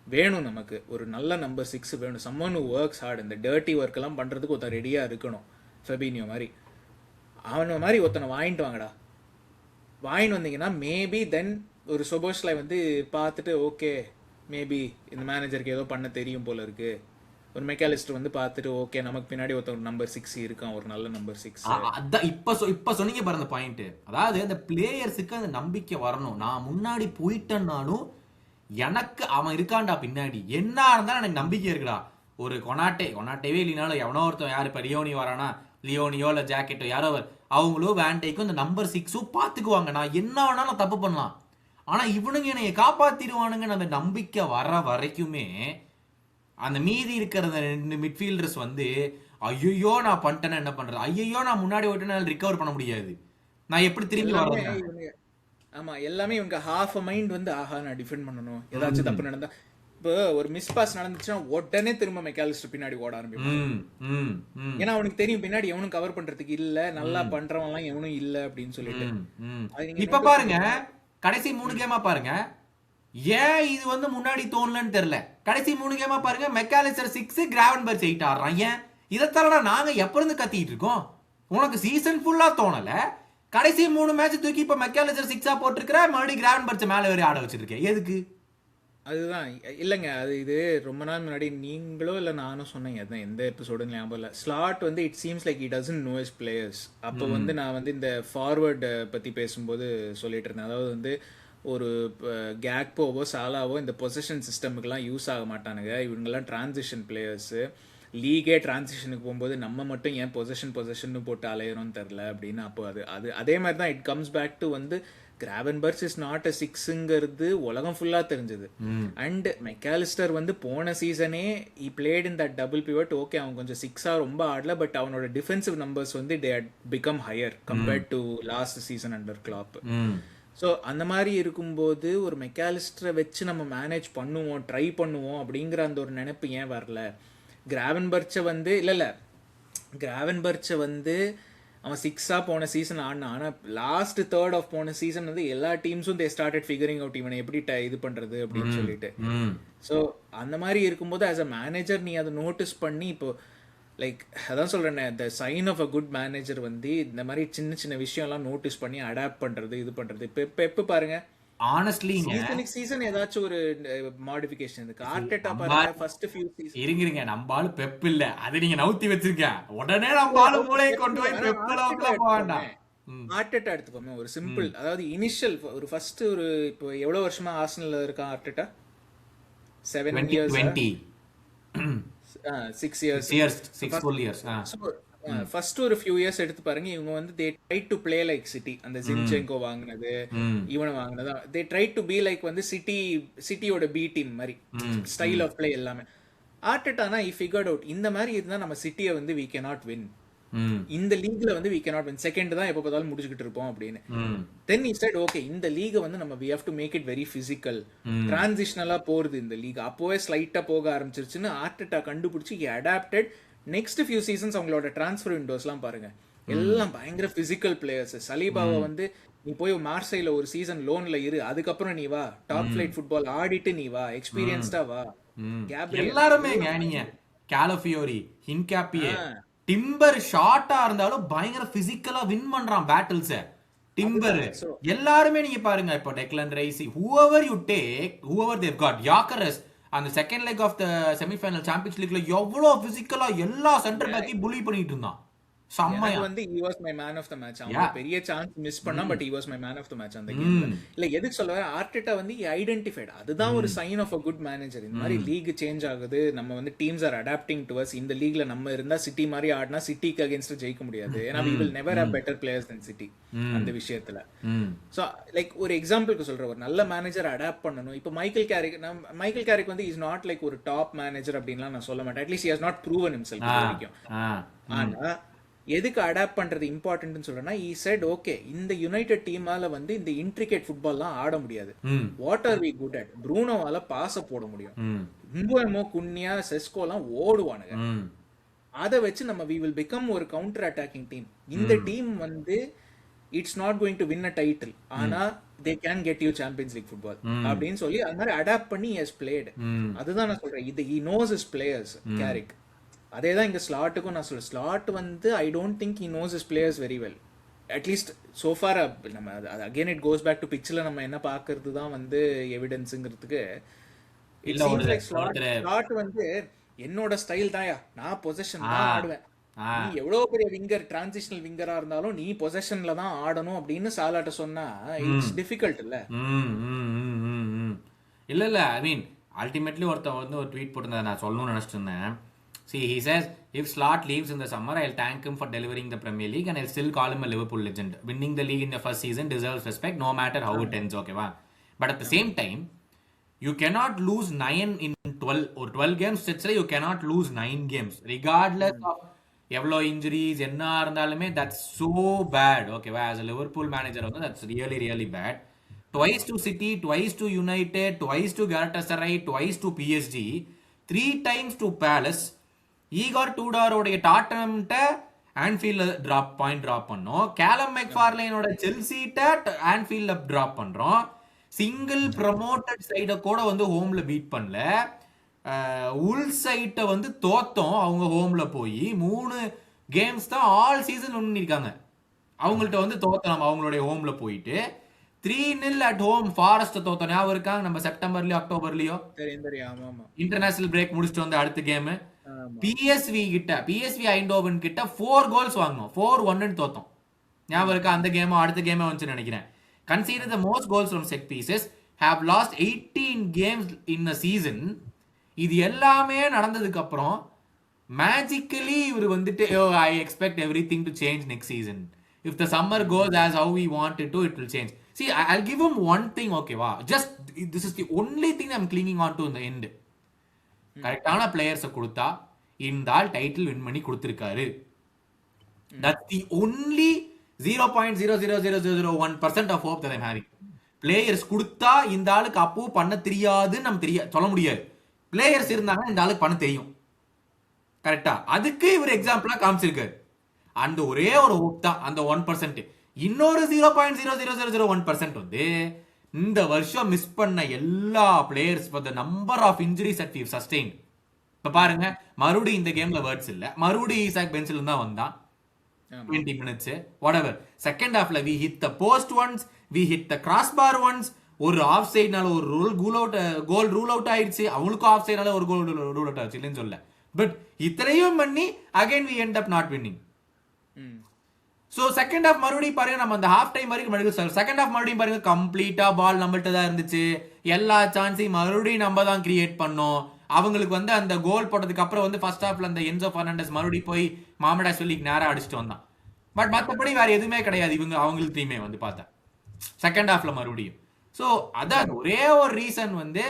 Speaker 1: வேணும், நமக்கு ஒரு நல்ல நம்பர் 6 வேணும், someone who works hard, இந்த டர்ட்டி ஒர்க் எல்லாம் பண்றதுக்கு ஒருத்தர் ரெடியா இருக்கணும். ஃபெபினியோ மாதிரி அவன மாதிரி ஒருத்தனை வாங்கிட்டு வாங்கடா, வாங்கிட்டு வந்தீங்கன்னா மேபி தென் ஒரு சொபோஸ்லை வந்து பார்த்துட்டு ஓகே மேபி இந்த மேனேஜருக்கு ஏதோ பண்ண தெரியும் போல இருக்கு, ஒரு மெக்காலிஸ்டர் வந்து பார்த்துட்டு ஓகே நமக்கு பின்னாடி ஒருத்தர் நம்பர் 6 இருக்கான், ஒரு நல்ல நம்பர் 6.
Speaker 2: அதான் இப்ப சொன்னீங்க பாருங்க பாயிண்ட். அதாவது அந்த பிளேயர்ஸுக்கு அந்த நம்பிக்கை வரணும். நான் முன்னாடி போயிட்டேன்னாலும் எனக்கு அவன் இருக்கான்டா பின்னாடி, என்ன இருந்தாலும் எனக்கு நம்பிக்கை இருக்குடா. ஒரு கொனாட்டேவே இல்லைனாலும் எவனோ ஒருத்தன், யாரு இப்ப லியோனி வரானா, லியோனியோ இல்ல ஜாக்கெட்டோ யாரோ அவங்களோ வேண்டைக்கும் இந்த நம்பர் 6 பார்த்துக்குவாங்க, நான் என்ன வேணாலும் தப்பு பண்ணலாம், ஆனா இவனுங்க என்னைய காப்பாத்திடுவானுங்க அந்த நம்பிக்கை வர வரைக்குமே அந்த மீதி இருக்கிற 2 மிட்ஃபீல்டர்ஸ் வந்து ஐயோ நான் பண்ணிட்டேன்னா என்ன பண்றது, ஐயோ நான் முன்னாடி ஓட்டுனா ரிகவர் பண்ண முடியாது, நான் எப்படி திரும்பி வரேன்.
Speaker 1: ஆமா எல்லாமே இவங்க ஹாஃப் அ மைண்ட் வந்து ஆஹா நான் டிஃபெண்ட் பண்ணணும், ஏதாச்சும் தப்பு நடந்தா இப்போ ஒரு மிஸ் பாஸ் நடந்துச்சுன்னா உடனே திரும்ப மெக்காலிஸ்டர் பின்னாடி ஓட ஆரம்பிப்பான். ஏன்னா அவனுக்கு தெரியும் பின்னாடி எவனும் கவர் பண்றதுக்கு இல்ல, நல்லா பண்றவன்லாம் எவனும் இல்ல அப்படின்னு சொல்லிட்டு.
Speaker 2: இப்ப பாருங்க கடைசி 3 கேமா பாருங்க, ஏன் இது வந்து முன்னாடி தோணலன்னு தெரியல. கடைசி 3 கேமா பாருங்க, மெக்காலிஸ்டர் 6 கிராவன்பெர்ச் 8 ஆடுறான். ஏன் இதைத்தால நாங்க எப்ப இருந்து கத்திட்டு இருக்கோம்? உனக்கு சீசன் ஃபுல்லா தோணல, கடைசி 3 மேட்ச் தூக்கி இப்ப மெக்காலிஸ்டர் 6 போட்டுருக்கிற, மறுபடியும் கிராவன்பெர்ச் மேல வரை ஆட வச்சிருக்கேன், எதுக்கு?
Speaker 1: அதுதான் இல்லைங்க, அது இது ரொம்ப நாள் முன்னாடி நீங்களோ இல்லை நானும் சொன்னேங்க, அதுதான் எந்த எபிசோடுன்னு ஞாபகம் இல்லை. ஸ்லாட் வந்து it seems like it doesn't know his players. அப்போ வந்து நான் வந்து இந்த ஃபார்வர்டு பற்றி பேசும்போது சொல்லிட்டு இருந்தேன். அதாவது வந்து ஒரு கேக்போவோ சாலாவோ இந்த பொசிஷன் சிஸ்டமுக்கெல்லாம் யூஸ் ஆக மாட்டானுங்க, இவங்கெல்லாம் டிரான்சிஷன் பிளேயர்ஸு, லீகே டிரான்சிஷனுக்கு போகும்போது நம்ம மட்டும் ஏன் பொசிஷன் போட்டு அலையிறோம்னு தெரில அப்படின்னு. அப்போ அது அதே மாதிரி தான் இட் கம்ஸ் பேக் டு வந்து கிராவன்பெர்ச் இஸ் நாட் அ 6ங்கிறது உலகம் ஃபுல்லாக தெரிஞ்சது. அண்ட் மெக்காலிஸ்டர் வந்து போன சீசனே he played in that double pivot, okay அவன் கொஞ்சம் 6 ரொம்ப ஆடல, பட் அவனோட டிஃபென்சிவ் நம்பர்ஸ் வந்து they had become higher compared to last season under Klopp. So அந்த மாதிரி இருக்கும்போது ஒரு மெக்காலிஸ்டரை வச்சு நம்ம மேனேஜ் பண்ணுவோம், ட்ரை பண்ணுவோம் அப்படிங்கிற அந்த ஒரு நினைப்பு ஏன் வரல? கிராவன்பெர்ச்சை வந்து இல்லை கிராவன்பெர்ச்சை வந்து அவன் 6 போன சீசன் ஆடினான், ஆனால் லாஸ்ட் தேர்ட் ஆஃப் போன சீசன் வந்து எல்லா டீம்ஸும் தே ஸ்டார்டட் ஃபிகரிங் அவுட் இவனை எப்படி இது பண்ணுறது அப்படின்னு சொல்லிட்டு. ஸோ அந்த மாதிரி இருக்கும்போது ஆஸ் அ மேனேஜர் நீ அதை நோட்டீஸ் பண்ணி இப்போ லைக் அதான் சொல்கிறேன், the sign of a good manager வந்து இந்த மாதிரி சின்ன சின்ன விஷயம்லாம் நோட்டீஸ் பண்ணி அடாப்ட் பண்ணுறது இது பண்ணுறது. இப்போ பாருங்கள்
Speaker 2: ஆனஸ்ட்லிங்க
Speaker 1: சீசன் ஏதாச்சும் ஒரு மாடிஃபிகேஷன் இருக்கு. ஆர்டெட்டா பாருங்க ஃபர்ஸ்ட் ஃபியூ சீசன்
Speaker 2: இருங்க நம்ம ஆளு பெப் இல்ல, அது நீங்க நவுத்தி வச்சிருக்க உடனே நம்ம ஆளு மூளையை கொண்டு போய் பெப் அளவுக்குலாம் போக வேண்டாம்.
Speaker 1: ஆர்டெட்டா எடுத்துப்போமே ஒரு சிம்பிள், அதாவது இனிஷியல் ஒரு ஃபர்ஸ்ட் ஒரு இப்போ எவ்வளவு வருஷமா ஆர்சனல்ல இருக்கான் Arteta? 7 years
Speaker 2: 20
Speaker 1: 6 years
Speaker 2: 6 full years.
Speaker 1: First ஒரு ஃபியூ இயர்ஸ் எடுத்து பாருங்க, இவங்க வந்து they try to play like city. அந்த ஜின்செங்கோ வாங்குனது, இவனை வாங்குனது, they try to be like வந்து சிட்டியோட பி டீம் மாதிரி ஸ்டைல் ஆஃப் ப்ளே எல்லாமே. ஆர்டெட்டானா இ ஃபிகர்ட் அவுட் இந்த மாதிரி இருந்தா நம்ம சிட்டியை வந்து வி கேனாட் வின், இந்த லீக்ல வந்து வி கேனாட் வின், செகண்ட் தான் எப்ப பார்த்தாலும் முடிச்சுக்கிட்டு இருப்போம் அப்படின்னு. தென் he said ஓகே இந்த லீக் வந்து நம்ம we have to make it very physical, டிரான்சிஷனலா போறது இந்த லீக். அப்போவே ஸ்லைட்டா போக ஆரம்பிச்சிருச்சுன்னு ஆர்டெட்டா கண்டுபிடிச்சு he adapted. Next few seasons அவங்களோட டிரான்ஸ்ஃபர் விண்டோஸ்லாம் பாருங்க, எல்லாம் பயங்கர பிசிக்கல் பிளேயர்ஸ். சலீபாவை வந்து நீ போய் மார்சைல ஒரு சீசன் லோன்ல இரு, அதுக்கப்புறம் நீ வா டாப் ஃபிளைட் ஃபுட்பால் ஆடிட்டு நீ வா, எக்ஸ்பீரியன்ஸ்டா வா.
Speaker 2: எல்லாருமே நீங்க காலோஃபியோரி, ஹின்காப்பியே, டிம்பர் ஷார்ட்டா இருந்தாலும் பயங்கர பிசிக்கலா வின் பண்றான் பேட்டில்ஸ். டிம்பர் எல்லாருமே நீங்க பாருங்க, இப்போ Declan Rice, whoever you take, whoever they've got, யாக்கரஸ் அந்த second leg of the semifinal Champions லீக்ல எவ்வளவு பிசிக்கலா எல்லா சென்டர் பேக்கையும் புலி பண்ணிட்டு இருந்தான். செம்மையா
Speaker 1: வந்து he was my man of the match. அவங்க பெரிய சான்ஸ் மிஸ் பண்ணா, but he was my man of the match அந்த கேம்ல. இல்ல எதுக்கு சொல்ல வரேன், ஆர்டெட்டா வந்து ஐடென்டிஃபைட், அதுதான் ஒரு sign of a good manager. இந்த மாதிரி லீக் சேஞ்ச் ஆகுது, நம்ம வந்து teams are adapting to us. இந்த லீக்ல நம்ம இருந்தா சிட்டி மாதிரி ஆடினா சிட்டிக்கு அகைன்ஸ்ட் ஜெயிக்க முடியாது, ஏன்னா we will never have better players than city அந்த விஷயத்துல. சோ லைக் ஒரு எக்ஸாம்பிளுக்கு சொல்றேன், ஒரு நல்ல மேனேஜர் அடாப்ட் பண்ணணும். இப்போ மைக்கேல் கேரிக் வந்து இஸ் நாட் லைக் ஒரு டாப் மேனேஜர் அப்படின்லாம் நான் சொல்ல மாட்டேன். At least he has not proven himself இது வரைக்கும். ஆனா எதுக்கு அடாப்ட் பண்றது இம்பார்ட்டன்ட்னு சொல்றேன்னா, he said ஓகே இந்த யுனைடெட் டீமால வந்து இந்த இன்ட்ரிகேட் ஃபுட்பால்லாம் ஆட முடியாது, what are we good at, ப்ரூனோவால பாஸ போட முடியும், இம்போமோ, குன்யா, செஸ்கோலாம் ஓடுவானுங்க, அதை வச்சு நம்ம we will become ஒரு கவுண்டர் அட்டாக்கிங் டீம். இந்த டீம் வந்து it's not going to win a title, ஆனா they can get you Champions League football அப்படின்னு சொல்லி அது மாதிரி அடாப்ட் பண்ணி has played. அதுதான் நான் சொல்றேன், இது he knows his players. Garrick அதே தான் இங்க ஸ்லாட்டுக்கும் நான் சொல்றேன். ஸ்லாட் வந்து I don't think he knows his players very well, at least so far. நம்ம again it goes back to பிட்ச்ல நம்ம என்ன பாக்குறது தான் வந்து எவிடன்ஸ்ங்கிறதுக்கு it seems like ஸ்லாட் வந்து என்னோட ஸ்டைல் தான்யா, நான் பொசிஷன் தான் ஆடுவேன், நீ எவ்வளவு பெரிய விங்கர் டிரான்சிஷனல் விங்கரா இருந்தாலும் நீ பொசிஷன்ல தான் ஆடணும் அப்படின்னு சாலாட்ட சொன்னா இட்ஸ் டிஃபிகல்ட் இல்ல.
Speaker 2: இல்ல ஐ மீன் அல்டிமேட்லி ஒருத்தன் வந்து ஒரு ட்வீட் போட்டிருந்தா நான் சொல்லணும்னு நினைச்சிட்டு இருந்தேன். See, he says, if Slot leaves in the summer, I'll thank him for delivering the Premier League and I'll still call him a Liverpool legend. Winning the league in the first season deserves respect, no matter how it ends, okay va? But at the same time, you cannot lose 9 in 12 or 12 games. You cannot lose 9 games, regardless of எவ்வளோ injuries என்ன இருந்தாலுமே. that's so bad, okay va? As a Liverpool manager, that's really, really bad. Twice to City, twice to United, twice to Galatasaray, twice to PSG, 3 times to Palace. Igor டூடாரோடைய டாட்டனம்ட்ட ஆன்ஃபீல்ட்ல point drop பண்ணோம், Callum மெக்ஃபார்லேனோட செல்சிட்ட ஆன்ஃபீல்ட்ல drop பண்றோம், single promoted சைட கூட வந்து ஹோம்ல பீட் பண்ணல, உல் சைட்டை வந்து தோத்தோம் அவங்க ஹோம்ல போய். 3 கேம்ஸ் தான் ஆல் சீசன் பண்ணிருக்காங்க, அவங்கள்ட்ட வந்து தோத்தோம் அவங்களுடைய ஹோம்ல போயிட்டு. 3-0 அட் ஹோம் ஃபாரஸ்ட் தோத்தோம், ஞாபகம் இருக்காங்க நம்ம செப்டம்பர்லயோ அக்டோபர்லயோ இன்டர்நேஷனல் பிரேக் முடிச்சுட்டு வந்து அடுத்த கேம் பிஎஸ்வி ஐண்டோவன் கிட்ட 4 கோல்ஸ் வாங்கணும், 4-1 தோத்தோம், ஞாபகம் இருக்கா? அந்த கேம் அடுத்த கேமே வந்துச்சு நினைக்கிறேன். Consider the most goals from set pieces, have lost 18 games in a season. இது எல்லாமே நடந்ததுக்கு அப்புறம் மேஜிக்கலி இவர் வந்துட்டு I expect everything to change next season. If the summer goes as how we want it to, it will change. See, I'll give him one thing, okay va? Just this is the only thing I'm clinging on to in the end. கரெக்டான பிளேயர்ஸை கொடுத்தா இந்த ஆள் title win பண்ணி கொடுத்திருக்காரு. That's the only 0.00001% of hope that I'm having. Players கொடுத்தா இந்த ஆளுக்கு அப்போ பண்ண தெரியாதுன்னு நம்ம சொல்ல முடியாது. பிளேயர்ஸ் இருந்தாங்கன்னா இந்த ஆளுக்கு பண்ண தெரியும், கரெக்டா? அதுக்கு இவர் எக்ஸாம்பிளா காமிச்சிருக்காரு. அந்த ஒரே ஒரு ஹோப் தான் அந்த 1%. இன்னொரு 0.00001% வந்து இந்த வருஷம் மிஸ் பண்ண எல்லா players for the number of injuries that we sustained. இப்ப பாருங்க, மறுபடியும் இந்த கேம்ல வேர்ட்ஸ் இல்ல, மறுபடியும் ஈசாக் பெஞ்சில தான் வந்தான் 20 minutes whatever. Second halfல we hit the post once, we hit the crossbar once, ஒரு ஆஃப் சைட்னால ஒரு கோல் ரூல் அவுட் ஆயிடுச்சு, அவங்களுக்கும் ஆஃப் சைட்னால ஒரு கோல் ரூல் அவுட் ஆச்சு இல்லைன்னு சொல்ல. பட் இத்தனையும் பண்ணி again we end up not winning. So second half மறுபடியும் பாருங்க, நம்ம அந்த ஹாஃப் டைம் வரைக்கும் மறுபடியும் செகண்ட் ஹாஃப் மறுபடியும் பாருங்க, கம்ப்ளீட்டா பால் நம்மள்ட்ட தான் இருந்துச்சு, எல்லா சான்ஸையும் மறுபடியும் நம்ம தான் கிரியேட் பண்ணோம். அவங்களுக்கு வந்து அந்த கோல் போட்டதுக்கு அப்புறம் வந்து ஃபர்ஸ்ட் ஹாஃப்ல அந்த என்சோ ஃபெர்னாண்டஸ் மறுபடியும் போய் மாமடா சொல்லி நேரா அடிச்சுட்டு வந்தான். பட் மற்றபடி வேற எதுவுமே கிடையாது அவங்களுக்கு டீமே வந்து பார்த்தா செகண்ட் ஹாஃப்ல மறுபடியும். ஸோ அதான் ஒரே ஒரு ரீசன் வந்து,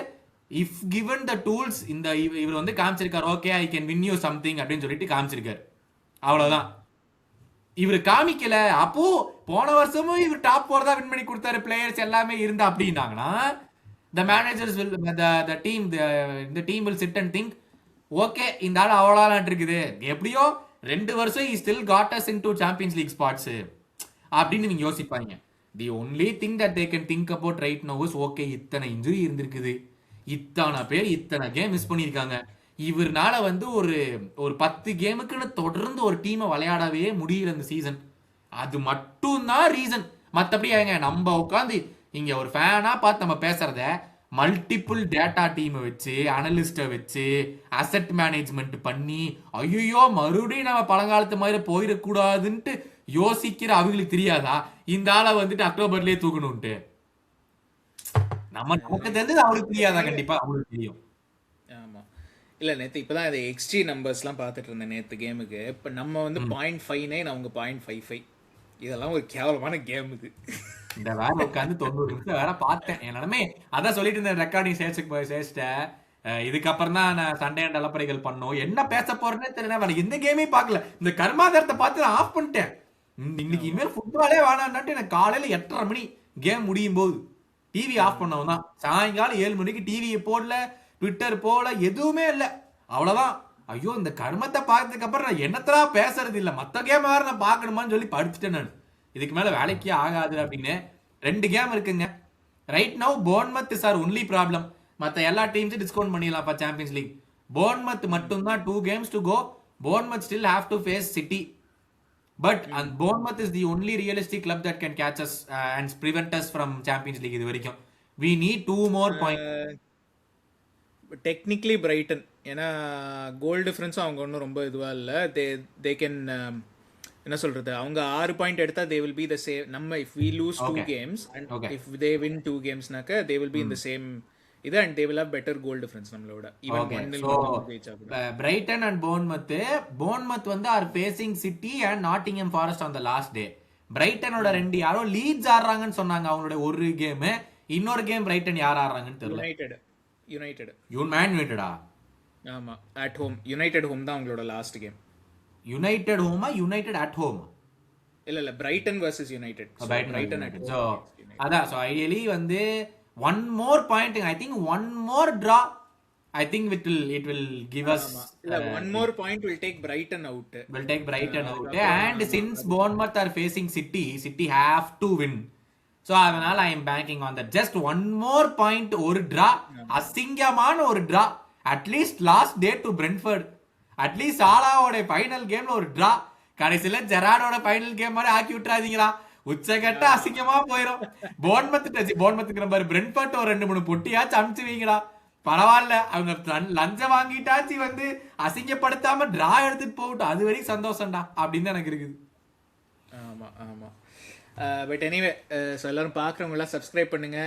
Speaker 2: இஃப் கிவன் த டூல்ஸ், இந்த இவர் வந்து காமிச்சிருக்காரு, okay I can win you something அப்படின்னு சொல்லிட்டு காமிச்சிருக்காரு, அவ்வளவுதான். இவர் காமிக்கல. அப்போ போன வருஷமும் இவர் டாப் 4 தான் வின் பண்ணி கொடுத்தாரு, பிளேயர்ஸ் எல்லாமே இருந்தா அப்படின்னாங்கன்னா the managers will the team will sit and think, okay இந்த ஆள் அவ்வளோலாம் இருக்குது, எப்படியோ 2 வருஷம் he still got us into Champions League spots அப்படின்னு நீங்க யோசிப்பாங்க. the only thing that they can think about right now is, okay இத்தனை இன்ஜுரி இருந்திருக்குது, இத்தனை பேர் இத்தனை கேம் மிஸ் பண்ணியிருக்காங்க, இவர்னால வந்து ஒரு 10 கேமுக்குன்னு தொடர்ந்து ஒரு டீமை விளையாடவே முடியல இந்த சீசன், அது மட்டும் தான் ரீசன். மற்றபடி ஏங்க நம்ம உட்காந்து இங்க ஒரு ஃபேனா பார்த்து நம்ம பேசுறத மல்டிபிள் டேட்டா டீமை வச்சு, அனலிஸ்டை வச்சு, அசெட் மேனேஜ்மெண்ட் பண்ணி, ஐயோ மறுபடியும் நம்ம பழங்காலத்து மாதிரி போயிடக்கூடாதுன்ட்டு யோசிக்கிற அவங்களுக்கு தெரியாதா இந்த ஆளை வந்துட்டு அக்டோபர்லயே தூக்கணும்ட்டு? நமக்கு தெரிஞ்சது அவங்களுக்கு தெரியாதா? கண்டிப்பா அவங்களுக்கு தெரியும்.
Speaker 1: ஆமா, இல்ல நேத்து இப்பதான் இது எக்ஸ்ஜி நம்பர்ஸ்லாம் பார்த்துட்டு இருந்தேன் நேத்து கேமுக்கு. இப்ப நம்ம வந்து 0.59, அவங்க 0.55. இதெல்லாம் ஒரு கேவலமான கேம் இது.
Speaker 2: இந்த வேற உட்காந்து 90 நிமிஷம் வேற பார்த்தேன். என்னமே அதான் சொல்லிட்டு இருந்தேன், ரெக்கார்டிங் சேச்சிட்டேன். இதுக்கப்புறம் தான் நான் சண்டே அண்ட் அலப்பறைகள் பண்ணோம். என்ன பேச போறேன்னே தெரியல. எந்த கேமே பார்க்கல. இந்த கர்மாதாரத்தை பார்த்து நான் ஆஃப் பண்ணிட்டேன். இன்னைக்கு இனிமேல் ஃபுட்பாலே வேணான்ட்டு எனக்கு காலையில 8:30 மணி கேம் முடியும் போது டிவி ஆஃப் பண்ணவும் தான். சாயங்காலம் 7 மணிக்கு டிவியை போடல, ட்விட்டர் போல, எதுவுமே இல்லை. அவ்வளவுதான். ஐயோ இந்த கர்மத்தை பார்த்ததுக்கு அப்புறம் நான் என்னத்தரா பேசுறது இல்லை, மற்ற கேம் வேற நான் பார்க்கணுமான்னு சொல்லி படுத்துட்டேன் நான். இதுக்கு மேல வேலைக்கே ஆகாது அப்படின்னு. 2 கேம் இருக்குங்க right now. Bournemouth is our only problem. மற்ற எல்லா டீம்ஸும் டிஸ்கவுண்ட் பண்ணிடலாம்ப்பா சாம்பியன்ஸ் லீக். போர்ன்மத் மட்டும் தான் 2 games to go. Bournemouth still have to face City. But and Bournemouth is the only realistic club that can catch us and prevent us from Champions League. இது வரைக்கும் we need 2 more points.
Speaker 1: Technically Brighton, ஏன்னா goal டிஃபரன்ஸும் அவங்க ஒன்றும் ரொம்ப இதுவாக இல்லை. They can என்ன சொல்றது, அவங்க 6 பாயிண்ட் எடுத்தா they will be the same. நம்ம if we lose 2 games and if they win 2 கேம்ஸ்னாக்க they will be in the same இது, and they will have better goal difference நம்மளோட.
Speaker 2: பிரைட்டன் அண்ட் போர்ன்மத் வந்து are facing City and Nottingham Forest on the last day. பிரைட்டனோட 2 யாரோ leads ஆடுறாங்கன்னு சொன்னாங்க அவங்களோட ஒரு game. இன்னொரு கேம் பிரைட்டன் யார் ஆடுறாங்கன்னு தெரியல. யுனைடெடா?
Speaker 1: ஆமா, அட் ஹோம். யுனைடெட் ஹோம் தான் அவங்களோட லாஸ்ட் கேம்.
Speaker 2: யுனைடெட் ஹோமா யுனைடெட் அட் ஹோம்?
Speaker 1: இல்ல Brighton versus United. Brighton at
Speaker 2: so அதான். சோ ஐடியலி வந்து one more point, I think one more draw, I think it will give us
Speaker 1: one more point will take Brighton out.
Speaker 2: And since Bournemouth are facing City have to win. So அதனால I am banking on that. Just one more point, ஒரு draw, அசிங்கமான ஒரு draw. At least last day to Brentford, at least சாலாவோட final கேம்ல ஒரு draw. கடைசியில ஜெரார்டோட final game மாதிரி ஆக்கி விட்டுறாதீங்களா, உச்சகட்ட அசிங்கமா போயிடும். போர்ன்மத்துக்கு நம்பர் பிரென்ஃபோர்ட் ஒரு 2-3 பொட்டியாச்சும் அனுப்பிச்சு வைங்களா, பரவாயில்ல. அவங்க லஞ்சம் வாங்கிட்டாச்சு வந்து அசிங்கப்படுத்தாம டிரா எடுத்துட்டு போகட்டும், அது வரைக்கும் சந்தோஷம்டா அப்படின்னு தான் எனக்கு இருக்குது.
Speaker 1: ஆமா ஆமா. பட் எனிவே, ஸோ எல்லாரும் பார்க்குறவங்களாம் சப்ஸ்கிரைப் பண்ணுங்க,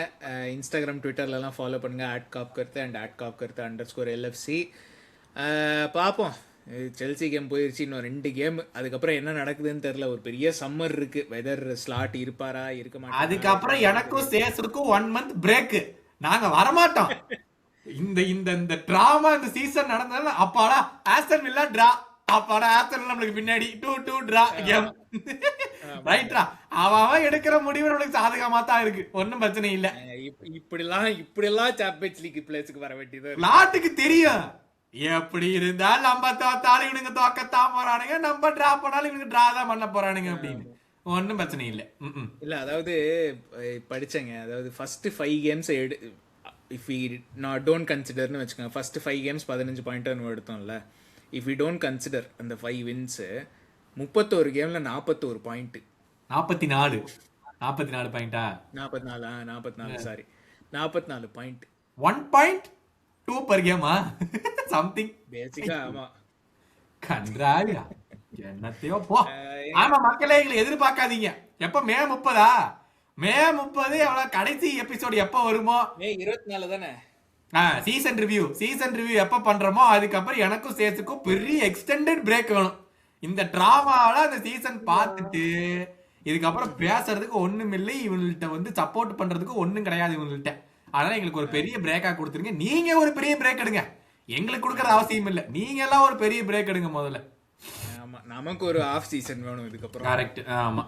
Speaker 1: இன்ஸ்டாகிராம் ட்விட்டர்லலாம் ஃபாலோ பண்ணுங்க, @kopkaruthu and @kopkaruthu_LFC. பார்ப்போம். செல்சி கேம் போயிருச்சு, இன்னும் 2 கேம். அதுக்கப்புறம் என்ன நடக்குதுன்னு தெரியல. ஒரு பெரிய சம்மர் இருக்கு. வெதர் ஸ்லாட் இருப்பாரா இருக்க மாட்டா.
Speaker 2: அதுக்கப்புறம் எனக்கும் சேஸுக்கும் 1 மந்த் பிரேக். நாங்க வரமாட்டோம். இந்த இந்த இந்த டிராமா இந்த சீசன் நடந்ததுல அப்பாடா ஆஸ்டன் வில்லா டிரா, அப்பாடா ஆஸ்டன் நம்மளுக்கு பின்னாடி 2-2 டிரா கேம். ரைட்ரா, அவன் எடுக்கிற முடிவு நம்மளுக்கு சாதகமா தான் இருக்கு, ஒன்னும் பிரச்சனை இல்ல.
Speaker 1: இப்படிலாம் சாம்பியன்ஸ் லீக் பிளேஸ்க்கு வர வேண்டியது
Speaker 2: நாட்டுக்கு தெரியும். எப்படி இருந்தா நம்ம தோத்தாலும் இவனுங்க தோக்கத்தான் போறானுங்க, நம்ம டிரா பண்ணாலும் இவனுக்கு டிரா தான் பண்ண போறானுங்க அப்படின்னு ஒன்னும் பிரச்சனை இல்ல.
Speaker 1: இல்ல, அதாவது படிச்சேங்க, அதாவது first 5 games if we don't கன்சிடர்னு வச்சுக்கோங்க. ஃபர்ஸ்ட் 5 கேம்ஸ் 15 பாயிண்ட் எடுத்தோம்ல. இஃப் வி டோன்ட் கன்சிடர் அந்த 5 வின்ஸ், 31 கேம்ல 41 பாயிண்ட்.
Speaker 2: 44 பாயிண்டா?
Speaker 1: 44 சாரி, 44 பாயிண்ட்
Speaker 2: 1.2 per கேமா சம்திங்
Speaker 1: பேசிக்கா. ஆமா
Speaker 2: கன்றாவியா என்னத்தையோ போ. ஆமா மக்களே, எங்களை எதிர்பார்க்காதீங்க. எப்ப மே 30 மே 30 எவ்வளவு கடைசி எபிசோடு எப்ப வருமோ?
Speaker 1: மே 24 தானே
Speaker 2: சீசன் ரிவ்யூ எப்ப பண்றோமோ அதுக்கப்புறம் எனக்கும் சேசுக்கும் பெரிய எக்ஸ்டெண்டட் பிரேக் வேணும். இந்த டிராமாவில அந்த சீசன் பார்த்துட்டு இதுக்கப்புறம் பேசுறதுக்கு ஒண்ணும் இல்லை, இவங்கள்ட்ட வந்து சப்போர்ட் பண்றதுக்கு ஒண்ணும் கிடையாது இவங்கள்ட்ட. அதனால எங்களுக்கு ஒரு பெரிய பிரேக்கா கொடுத்துருங்க. நீங்க ஒரு பெரிய பிரேக் எடுங்க, எங்களுக்கு கொடுக்கறது அவசியம் இல்லை. நீங்க எல்லாம் ஒரு பெரிய பிரேக் எடுங்க முதல்ல.
Speaker 1: ஆமா, நமக்கு ஒரு ஆஃப் சீசன் வேணும் இதுக்கப்புறம்.
Speaker 2: கரெக்ட். ஆமா.